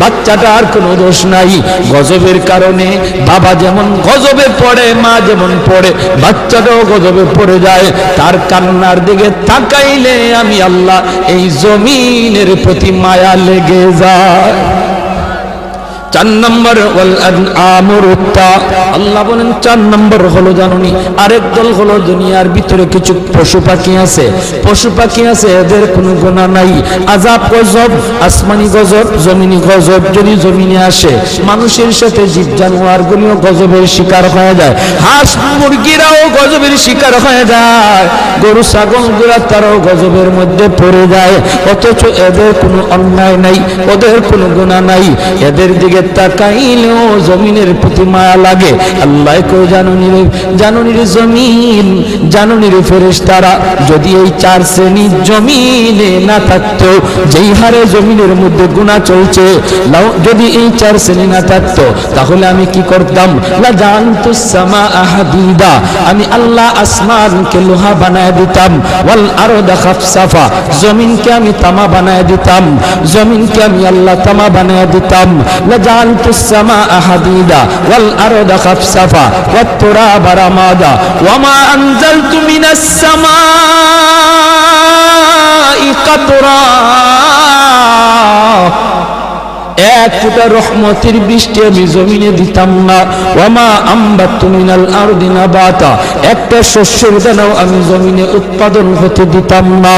বাচ্চাটার কোনো দোষ নাই। গজবের কারণে বাবা যেমন গজবে পড়ে, মা যেমন পড়ে, বাচ্চাটাও গজবে পড়ে যায়। তার কান্নার দিকে তাকাইলে আমি আল্লাহ এই জমিনের প্রতি মায়া লেগে যায়। 4 নম্বর ওয়াল আনআমু রুত্তা, আল্লাহ বলেন 4 নম্বর হলো জানুনি আরেক দল হলো দুনিয়ার ভিতরে কিছু পশু পাখি আছে, পশু পাখি আছে এদের কোনো গুনাহ নাই, আযাব গজব, আসমানি গজব, জমিনি গজব যদি জমিনে আসে, মানুষের সাথে জীব জানোয়ারগুলিও গজবের শিকার হয়ে যায়, হাঁস মুরগিরাও গজবের শিকার হয়ে যায়, গরু ছাগলগুলা তারাও গজবের মধ্যে পড়ে যায়, অথচ এদের কোনো অন্যায় নাই, ওদের কোনো গুনাহ নাই, এদের দিকে তাকাইলেও জমিনের প্রতি মায়া লাগে। আল্লাহ কই জানুনির জমিন, জানুনির ফেরেশতারা, যদি এই 4 শ্রেণী জমিনে না থাকতো, যেই হারে জমিনের মধ্যে গুনাহ চলছে, যদি এই 4 শ্রেণী না থাকতো তাহলে আমি কি করতাম? লা জানতুস সামাআ হাদিদা, আমি আল্লাহ আসমানকে লোহা বানায় দিতাম, ওয়াল আরদা খাফসাফা, জমিনকে আমি তামা বানায় দিতাম, জমিনকে আমি আল্লাহ তামা বানায় দিতাম, جعلت السماء حديدا والأرض خفصفا والتراب رمادا وما أنزلت من السماء قطرا, এক ফোঁটা রহমতের বৃষ্টি আমি জমিনে দিতাম না, ওয়ামা আম্বাতু মিনাল আরদি নাবাতা, একটা শস্যের দানাও আমি জমিনে উৎপাদন হতে দিতাম না,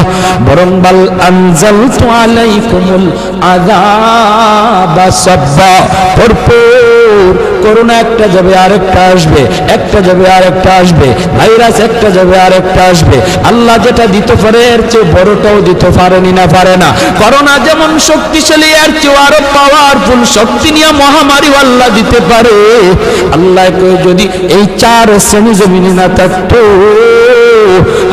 বরং বাল আনজালতু আলাইকুমুল আযাবা সাব্বা, ভরপুর করোনা একটা যাবে আরেকটা আসবে, একটা যাবে আরেকটা আসবে, ভাইরাস একটা যাবে আরেকটা আসবে, আল্লাহ যেটা দিতে পারে এর চেয়ে বড়টাও দিতে পারেনি না, পারে না। করোনা যেমন শক্তিশালী, এর চেয়ে আরো পাওয়ারফুল শক্তি নিয়ে মহামারী আল্লাহ দিতে পারে। আল্লাহ কই যদি এই 4 শ্রেণী জমিনে না থাকতো,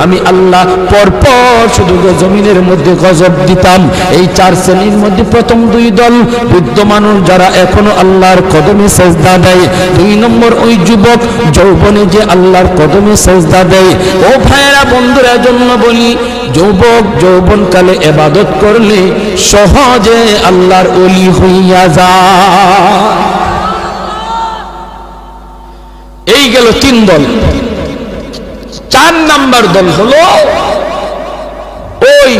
আমি আল্লাহ পরপর শুধু জমিনের মধ্যে গজব দিতাম। এই 4 শ্রেণীর মধ্যে প্রথম 2 দল বৃদ্ধ মানুষ যারা এখনো আল্লাহর কদমে সেজদা দেয়, 2 নম্বর ওই যুবক যৌবনে যে আল্লাহর কদমে সেজদা দেয়। ও ভাইয়েরা বন্ধুরা, জন্য বলি যুবক যৌবনকালে ইবাদত করলে সহজে আল্লাহর ওলি হইয়া যায়। এই গেল 3 দল। 4 নাম্বার দল হলো ওই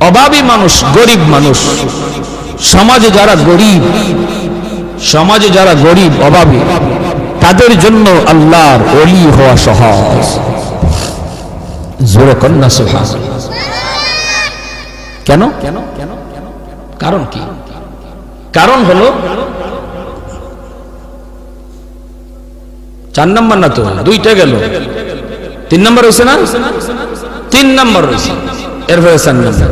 অভাবী মানুষ, গরিব মানুষ, সমাজে যারা গরিব অভাবী, তাদের জন্য আল্লাহর ওলি হওয়া সহজ। জোরে কন্যা সুবহানাল্লাহ। কেন? কারণ কি? কারণ হলো 4 নম্বর না তো, 2টা গেল, 3 নম্বর হয়েছে না? 3 নম্বর হয়েছে, এরপরে 4 নম্বর।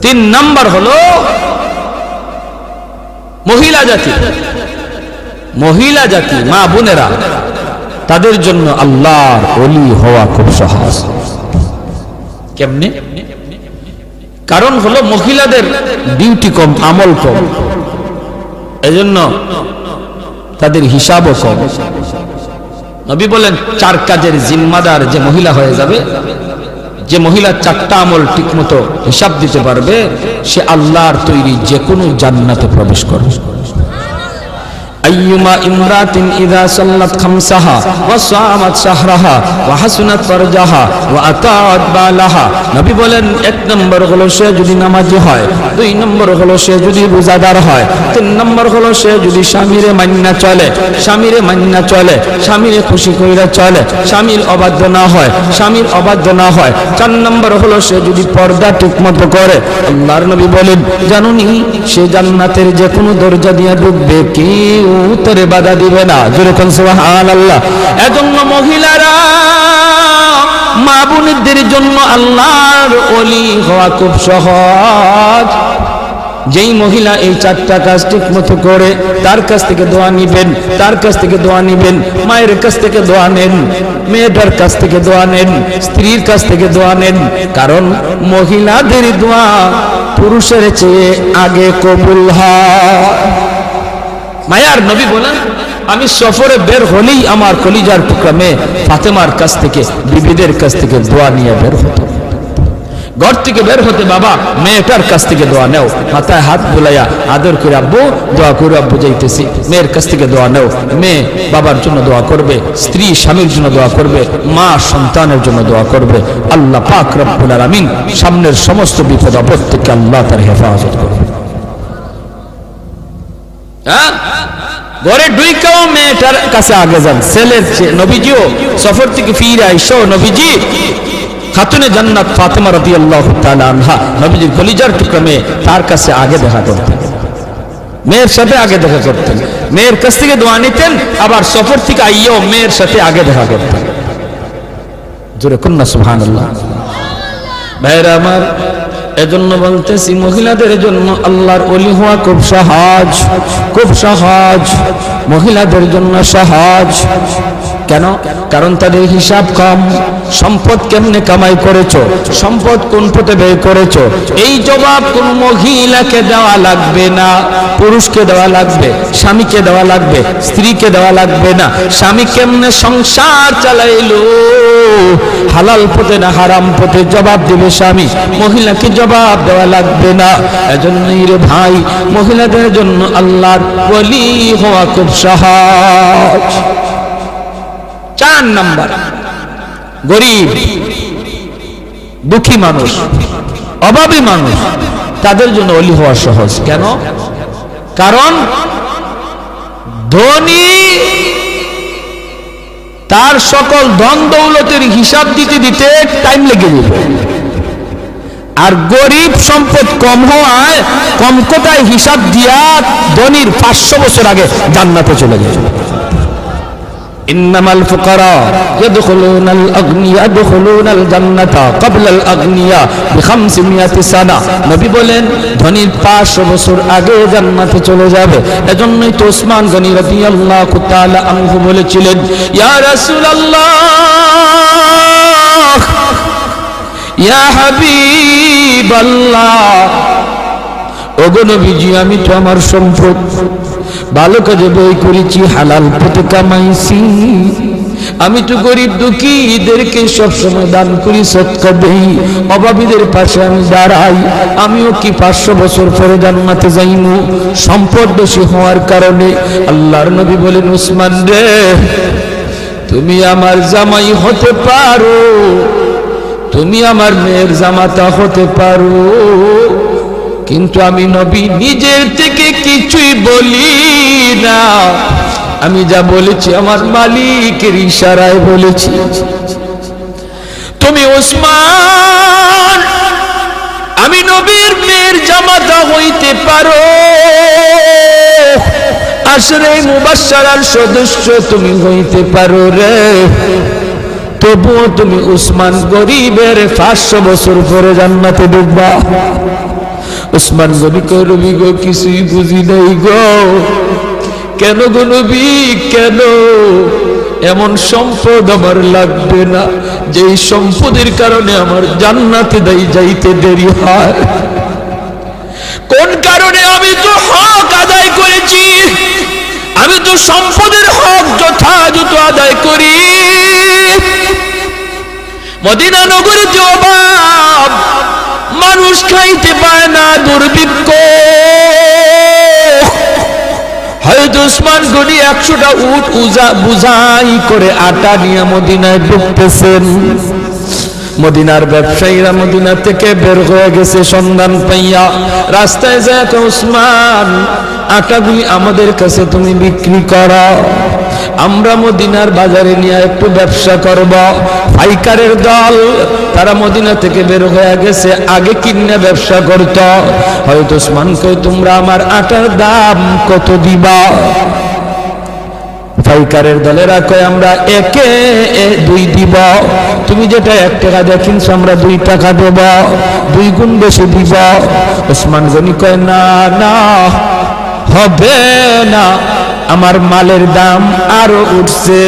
3 নম্বর হলো মহিলা জাতি, মা বোনেরা, তাদের জন্য আল্লাহর ওলি হওয়া খুব সহজ। কেমনে? কারণ হলো মহিলাদের ডিউটি কম, আমল কম, এজন্য তাদের হিসাবও কম। নবী বলেন 4 কাজের জিম্মাদার যে মহিলা হয়ে যাবে, যে মহিলা 4টা আমল ঠিকমতো হিসাব দিতে পারবে, সে আল্লাহর তৈরি যে কোনো জান্নাতে প্রবেশ করবে। আইয়ুমা ইমরাতিন ইযা সাল্লাত খামসাহা ওয়া সামাত শাহরাহা ওয়া হাসনাত ফারজাহা ওয়া আতাআত বালাহা। নবী বলেন 1 নম্বর হলো সে যদি নামাজি হয়, 2 নম্বর হলো সে যদি রোজাদার হয়, 3 নম্বর হলো সে যদি স্বামীরে মান্না চলে, স্বামীরে খুশি কইরা চলে, স্বামীর অবাধ্য না হয়, 4 নম্বর হলো সে যদি পর্দা ঠিকমতো করে। আল্লাহর নবী বলেন, জানুনি সে জান্নাতের যে কোনো দরজা দিয়ে ঢুকবে, কেউ তারে বাধা দিবে না। যেরকম সুবহানাল্লাহ। এজন্য মহিলারা, মা বোনদের জন্য আল্লাহর ওলি হওয়া খুব সহজ। যেই মহিলা এই 4টা কাজ ঠিক মতো করে, তার কাছ থেকে দোয়া নিবেন, মায়ের কাছ থেকে দোয়া নেন, মেয়েটার কাছ থেকে দোয়া নেন, স্ত্রীর কাছ থেকে দোয়া নেন। কারণ মহিলাদের দোয়া পুরুষের চেয়ে আগে কবুল হয়। মায়ার নবী বলেন, আমি সফরে বের হলেই আমার কলিজার টুকরা মেয়ে ফাতেমার কাছ থেকে, বিবিদের কাছ থেকে দোয়া নিয়ে বের হতো। ঘর থেকে বের হতে বাবা মেয়েটার কাছ থেকে দোয়া নেও, মাথায় হাত বুলাইয়া আদর করে আব্বু দোয়া করে, আব্বু যাইতেছি। মেয়ের কাছ থেকে দোয়া নেও, মেয়ে বাবার জন্য দোয়া করবে, স্ত্রী স্বামীর জন্য দোয়া করবে, মা সন্তানের জন্য দোয়া করবে। আল্লাহ পাক রব্বুল আলামিন সামনের সমস্ত বিপদ আপদ থেকে আল্লাহ তার হেফাজত করবে। ঘরে ঢুইকাও মেয়েটার কাছে আগে যান, ছেলের চেয়ে। নবীজিও সফর থেকে ফিরে আইসো, নবীজি খাতুনে জান্নাত ফাতেমা রাদিয়াল্লাহু তাআলা আনহা, নবীজির কলিজার টুকরা মেয়ে, তার কাছে আগে দেখা করতেন, মেয়ের সাথে আগে দেখা করতেন, মেয়ের কাছ থেকে দোয়া নিতেন, আবার সফর থেকে আইয়াও মেয়ের সাথে আগে দেখা করতেন। জোরে কন্যা সুবহানাল্লাহ। ভাইরা আমার, এজন্য বলতেছি মহিলাদের জন্য আল্লাহর ওলি হওয়া খুব সহজ, মহিলাদের জন্য সহজ। কেন? কারণ তাদের হিসাব কম। সম্পদ কেমনে কামাই করেছো, সম্পদ কোন পথে ব্যয় করেছো, এই জবাব কোন মহিলাকে দেওয়া লাগবে না, পুরুষকে দেওয়া লাগবে, স্বামীকে দেওয়া লাগবে, স্ত্রীকে দেওয়া লাগবে না। স্বামী কেমনে সংসার চালাইলো, হালাল পথে না হারাম পথে, জবাব দিবে স্বামী, মহিলাকে জবাব দেওয়া লাগবে না। এজন্যই রে ভাই, মহিলাদের জন্য আল্লাহর ওলি হওয়া খুব সহজ। 4 নাম্বার, গরিব দুঃখী মানুষ, অভাবী মানুষ, তাদের জন্য ওলি হওয়া সহজ। কেন? কারণ ধনী তার সকল ধন দৌলতের হিসাব দিতে দিতে টাইম লেগে যাবে, আর গরিব সম্পদ কম হওয়ায় কম কোটায় হিসাব দিয়া ধনীর 500 বছর আগে জান্নাতে চলে যাবে। ইন্নামাল ফুকারা ইয়াদখুলুনাল আগনিয়া ইয়াদখুলুনাল জান্নাতা ক্বাবলাল আগনিয়া বি500 সানা। নবী বলেন ধনীর 500 বছর আগে জান্নাতে চলে যাবে। এজন্যই তো ওসমান গনি রাদিয়াল্লাহু তাআলা আনহু বলেছিলেন, ইয়া রাসূলুল্লাহ, ইয়া হাবিবাল্লাহ, ওগো নবীজি, আমি তো আমার সম্পদ ভালো কাজে ব্যয় করেছি, হালাল পথে কামাইছি, আমি তো গরিব দুঃখীদেরকে সবসময় দান করি, সদকা দেই, অভাবীদের পাশে আমি দাঁড়াই, আমিও কি 500 বছর পরে জান্নাতে যাইমু সম্পদ বেশি হওয়ার কারণে? আল্লাহর নবী বলেন, ওসমান রে, তুমি আমার জামাই হতে পারো, তুমি আমার মেয়ের জামাতা হতে পারো, কিন্তু আমি নবী নিজের থেকে কিছুই বলি না, আমি যা বলেছি আমার মালিকের ইশারায় বলেছি। তুমি ওসমান আমি নবীর মেয়ের জামাতা হইতে পারো, আশরে মুবাশশারার সদস্য তুমি হইতে পারো রে, তবুও তুমি উসমান গরিবের 500 বছর পরে জান্নাতে ঢুকবা। উসমান গনি কয় নবী গো কিছুই বুঝি নাই গো। কেন গো নবী কেন? এমন সম্পদ আমার লাগবে না যেই সম্পদের কারণে আমার জান্নাতে যাইতে দেরি হয়। কোন কারণে? আমি তো হক আদায় করেছি, আমি তো সম্পদের হক যথাযথ আদায় করি। মদিনা নগরীতে অভাব, মানুষ খাইতে পায় না, দুর্ভিক্ষ। হয়তো উসমান গনি 100টা উট বুঝাই করে আটা নিয়ে মদিনায় ঢুকতেছেন। মদিনার ব্যবসায়ীরা মদিনা থেকে বের হয়ে গেছে সন্ধান পাইয়া, রাস্তায় যায় উসমান আটাগুলি আমাদের কাছে তুমি বিক্রি করো, আমরা মদিনার বাজারে নিয়ে একটু ব্যবসা করব। পাইকারের দল তারা মদিনা থেকে বের হয়ে গেছে, আগে কিনে ব্যবসা করত। হয়তো উসমান কই তোমরা আমার আটার দাম কত দিবা? পাইকারের দলেরা কয় আমরা 1-2 দিব, তুমি যেটা 1 টাকা দিয়ে কিনছো আমরা 2 টাকা দেব, 2 গুণ বেশি দিব। উসমান গনি কয় না না হবে না, আমার মালের দাম আরো উঠছে।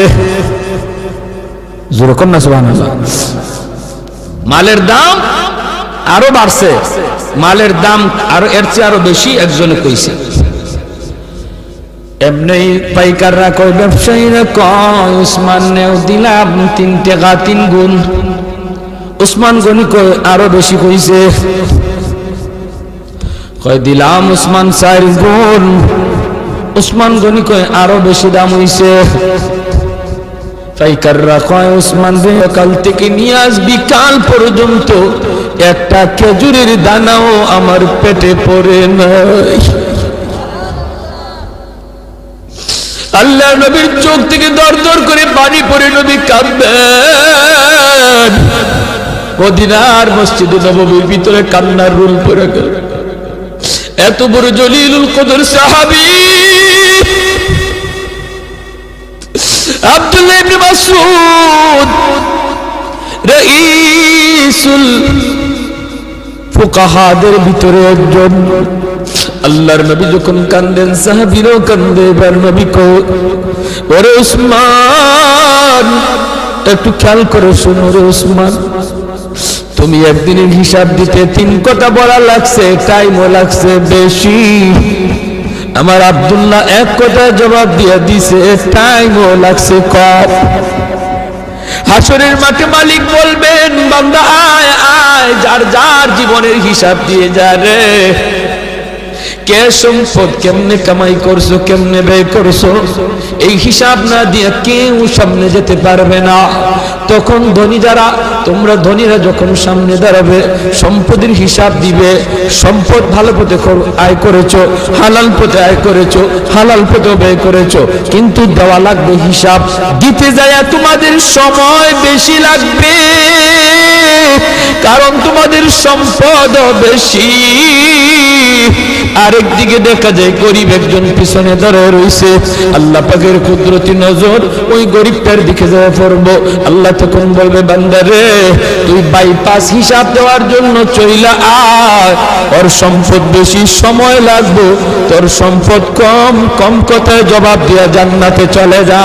জোরে কোন না সুবহানাল্লাহ। মালের দাম আরো বাড়ছে, মালের দাম আরো এর চেয়ে আরো বেশি একজনে কইছে। এমনি পাইকাররা কয়, ব্যবসায়ীরা কয় উসমান নেও দিলাম 3 টাকা 3 গুণ। উসমান গনি কয় আরো বেশি কইছে, কয় দিলাম উসমান 4 গুণ। উসমান গনি কয় আরো বেশি দাম হইছে। পাইকাররা কয় উসমান রে কাল থেকে নিয়ে আজ বিকাল পর্যন্ত একটা খেজুরের দানাও আমার পেটে পড়ে নাই। আল্লাহ নবীর চোখ থেকে দর দর করে পানি পড়ে নবী কাঁদবেন। মদিনার মসজিদে নববীর ভিতরে কান্নার রুল পড়ে গেল। এত বড় জলিলুল কদর সাহাবী আব্দুল্লাহ ইবনে মাসউদ রাইসুল ফুকাহাদের ভিতরে একজন। আল্লাহর নবী যখন কান্দেন সাহাবীরাও কান্দে। এবার নবী কো ওরে উসমান একটু খেয়াল করে শোনো রে উসমান, তুমি একদিনের হিসাব দিতে 3 কথা বলা লাগছে, টাইমও লাগছে বেশি। আমার আব্দুল্লাহ 1 কথা জবাব দিয়ে দিছে, টাইমও লাগছে কম। হাসরের মাঠে মালিক বলবেন বান্দা আয় আয়, যার যার জীবনের হিসাব দিয়ে যা রে। কে সম্পদ কেমনে কামাই করছো, কেমনে ব্যয় করছো, এই হিসাব না দিয়ে কেউ সামনে যেতে পারবে না। তখন ধনী যারা, তোমরা ধনীরা যখন সামনে দাঁড়াবে সম্পদের হিসাব দিবে। সম্পদ ভালো পথে আয় করেছো, হালাল পথে আয় করেছো, হালাল পথে ব্যয় করেছো, কিন্তু দেওয়া লাগবে হিসাব। দিতে যায় তোমাদের সময় বেশি লাগবে, কারণ তোমাদের সম্পদ বেশি। আরেকদিকে দেখা যায় গরিব একজন পিছনে দাঁড়ায় রয়েছে। আল্লাহ পাকের কুদরতি নজর ওই গরিবটার দিকে যায় পড়বো। আল্লাহ তখন বলবে বান্দারে তুই বাইপাস হিসাব দেওয়ার জন্য চইলা আয়, ওর সম্পদ বেশি, সময় লাগবে, তোর সম্পদ কম, কম কথায় জবাব দিয়া জান্নাতে চলে যা।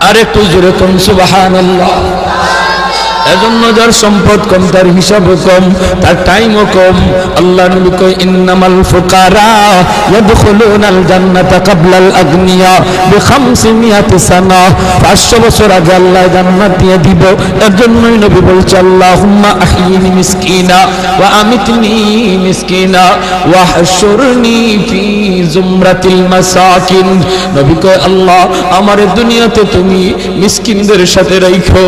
আরেকটু জোরে কোন সুবহানাল্লাহ। এজন্য যার সম্পদ কম, তার হিসাবও কম, তার টাইমও কম। আল্লাহ নবী কয় ইন্নামাল ফুকারা ইয়াদখুলুনাল জান্নাতা ক্বাবলাল আগনিয়া বি500 সানা। 500 বছর আগে আল্লাহ জান্নাত দিয়ে দিব। এর জন্যই নবী বলছে আল্লাহুম্মা আহইনি মিসকিনা ওয়া আমিতনি মিসকিনা ওয়া হাশুরনি ফি জুমরাতিল মাসাকিন। নবী কয় আল্লাহ আমারে দুনিয়াতে তুমি মিসকিনদের সাথে রাখো,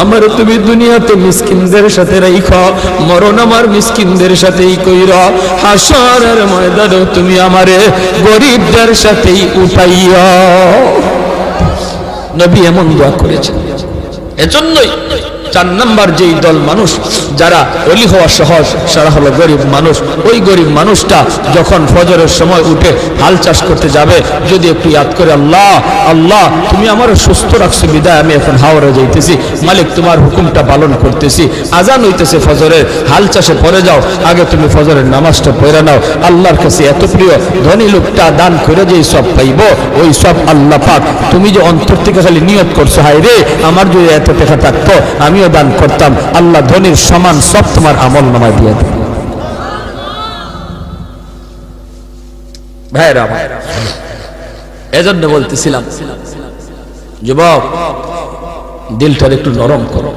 আমারে তুমি দুনিয়াতে মিসকিনদের সাথে রাখো, মরণ আমার মিসকিনদের সাথেই কইরা, হাসরের ময়দানে তুমি আমারে গরিবদের সাথেই উঠাইয়া। নবী এমন দোয়া করেছেন। এজন্যই 4 নাম্বার যেই দল মানুষ যারা ওলি হওয়া সহজ, সারা হলো গরিব মানুষ। ওই গরিব মানুষটা যখন ফজরের সময় উঠে হাল চাষ করতে যাবে, যদি একটু ইয়াদ করে আল্লাহ আল্লাহ তুমি আমার সুস্থ রাখছো বিদায় আমি এখন হাওড়ে যাইতেছি, মালিক তোমার হুকুমটা পালন করতেছি, আজান হইতেছে ফজরের, হাল চাষে পড়ে যাও, আগে তুমি ফজরের নামাজটা পড়ে নাও। আল্লাহর কাছে এত প্রিয়, ধনী লোকটা দান করে যেই সব পাইব, ওই সব আল্লাহ পাক তুমি যে অন্তর থেকে খালি নিয়ত করছো, হায় রে আমার যদি এত টাকা থাকতো আমিও দান করতাম, আল্লাহ ধনীর সমান সব তোমার আমল নামায় দিয়ে দেবে। ভাইরা এজন্য বলতেছিলাম যুবক দিলটার একটু নরম করো,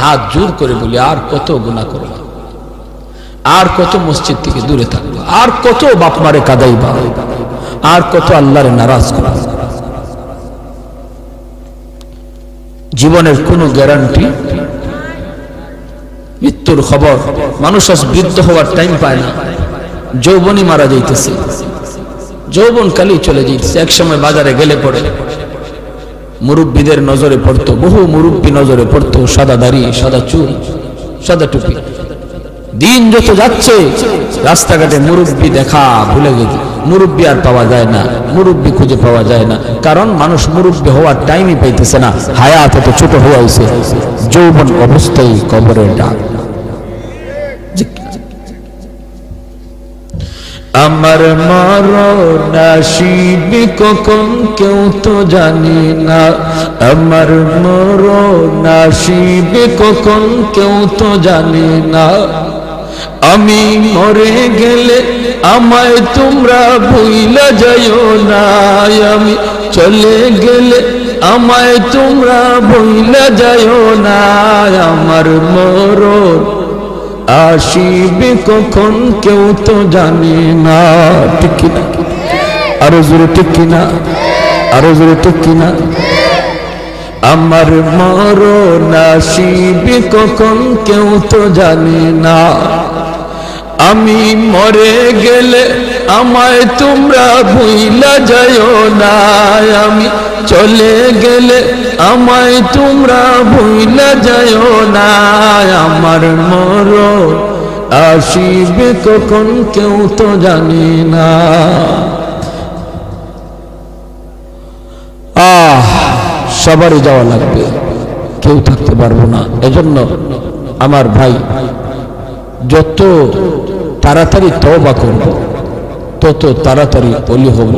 হাত জোর করে বলি আর কত গুনাহ করবা, আর কত মসজিদ থেকে দূরে থাকবা, আর কত বাপ মারে কাঁদাইবা, আর কত আল্লাহরে নারাজ করবা। জীবনের কোনো গ্যারান্টি, মৃত্যুর খবর, মানুষ আজ বৃদ্ধ হওয়ার টাইম পায় না, যৌবনই মারা যাইতেছে, যৌবন কালই চলে যাইতেছে। এক সময় বাজারে গেলে পড়ে মুরব্বীদের নজরে পড়তো, বহু মুরব্বী নজরে পড়তো, সাদা দাড়ি, সাদা চুল, সাদা টুপি। দিন যত যাচ্ছে রাস্তাঘাটে মুরব্বী দেখা ভুলে গেছে, মুরব্বী আর পাওয়া যায় না, মুরব্বী খুঁজে পাওয়া যায় না, কারণ মানুষ মুরব্বী হওয়ার টাইমই পাইতেছে না, হায়াত এত ছোট হয়ে আছে, যৌবন অবস্থায় কবরের ডাক। আমার মরণ আসিবে কখন কেউ তো জানে না, আমার মরণ আসিবে কখন কেউ তো জানে না, আমি মরে গেলে আমায় তোমরা ভুইলা যাইও না, আমি চলে গেলে আমায় তোমরা ভুইলা যাইও না, আমার মরণ আসিবে কখন কেউ তো জানে না। ঠিক কিনা? আরো জোরে ঠিক কিনা? আরো জোরে ঠিক কিনা? আমার মরণ আসিবে কখন কেউ তো জানে না, আমি মরে গেলে আমায় তোমরা ভুইলা যাইও না, আমি চলে গেলে আমায় তোমরা ভুইলা যাইও না, আমার মরণ আসিবে কখন কেউ তো জানে না। সবারই যাওয়া লাগবে, কেউ থাকতে পারবো না। এজন্য আমার ভাই যত তাড়াতাড়ি তওবা করব তত তাড়াতাড়ি ওলি হব।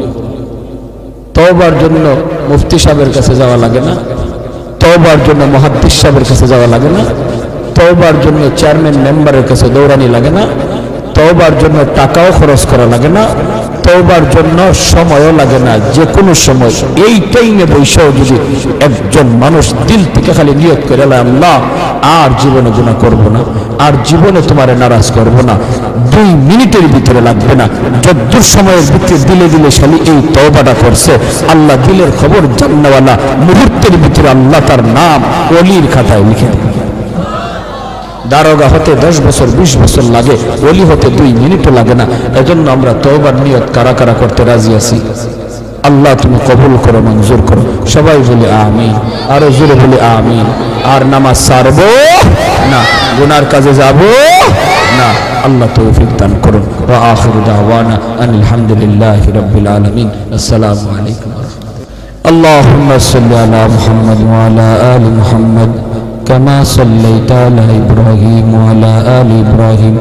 তওবার জন্য মুফতি সাহেবের কাছে যাওয়া লাগে না, তওবার জন্য মুহাদ্দিস সাহেবের কাছে যাওয়া লাগে না, তওবার জন্য চেয়ারম্যান মেম্বারের কাছে দৌড়ানি লাগে না, তওবার জন্য টাকাও খরচ করা লাগে না, তওবার জন্য সময়ও লাগে না। যে কোনো সময় এই টাইমে বৈশাও যদি একজন মানুষ দিল থেকে খালি নিয়ত করে আল্লাহ আর জীবনে গুনাহ করব না, আর জীবনে তোমারে নারাজ করব না, 2 মিনিটের ভিতরে লাগবে না, যদ্দূর সময়ের ভিতরে দিলে দিলে শালি এই তওবাটা করছে, আল্লাহ দিলের খবর জান্নাওয়ালা, মুহূর্তের ভিতরে আল্লাহ তার নাম ওলির খাতায় লিখে দেবে। দারোগা হতে 10 বছর 20 বছর লাগে, ওলি হতে 2 মিনিটও লাগে না। এজন্য আমরা তওবার নিয়ত কারা কারা করতে রাজি আছি? আল্লাহ তুমি কবুল করো, মঞ্জুর করো। সবাই বলি আমিন, আরো জোরে বলি আমিন। আর নামাজ ছাড়বো না, গুনার কাজে যাব না। আল্লাহ তৌফিক দান করুন। ওয়া আখিরু দাওয়ানা আনিল হামদুলিল্লাহি রাব্বিল আলামিন। আসসালামু আলাইকুম ওয়া রাহমাতুল্লাহ। আল্লাহুম্মা সাল্লি আলা মুহাম্মাদ ওয়া আলা আলি মুহাম্মাদ كما صليت على إبراهيم وعلى آل إبراهيم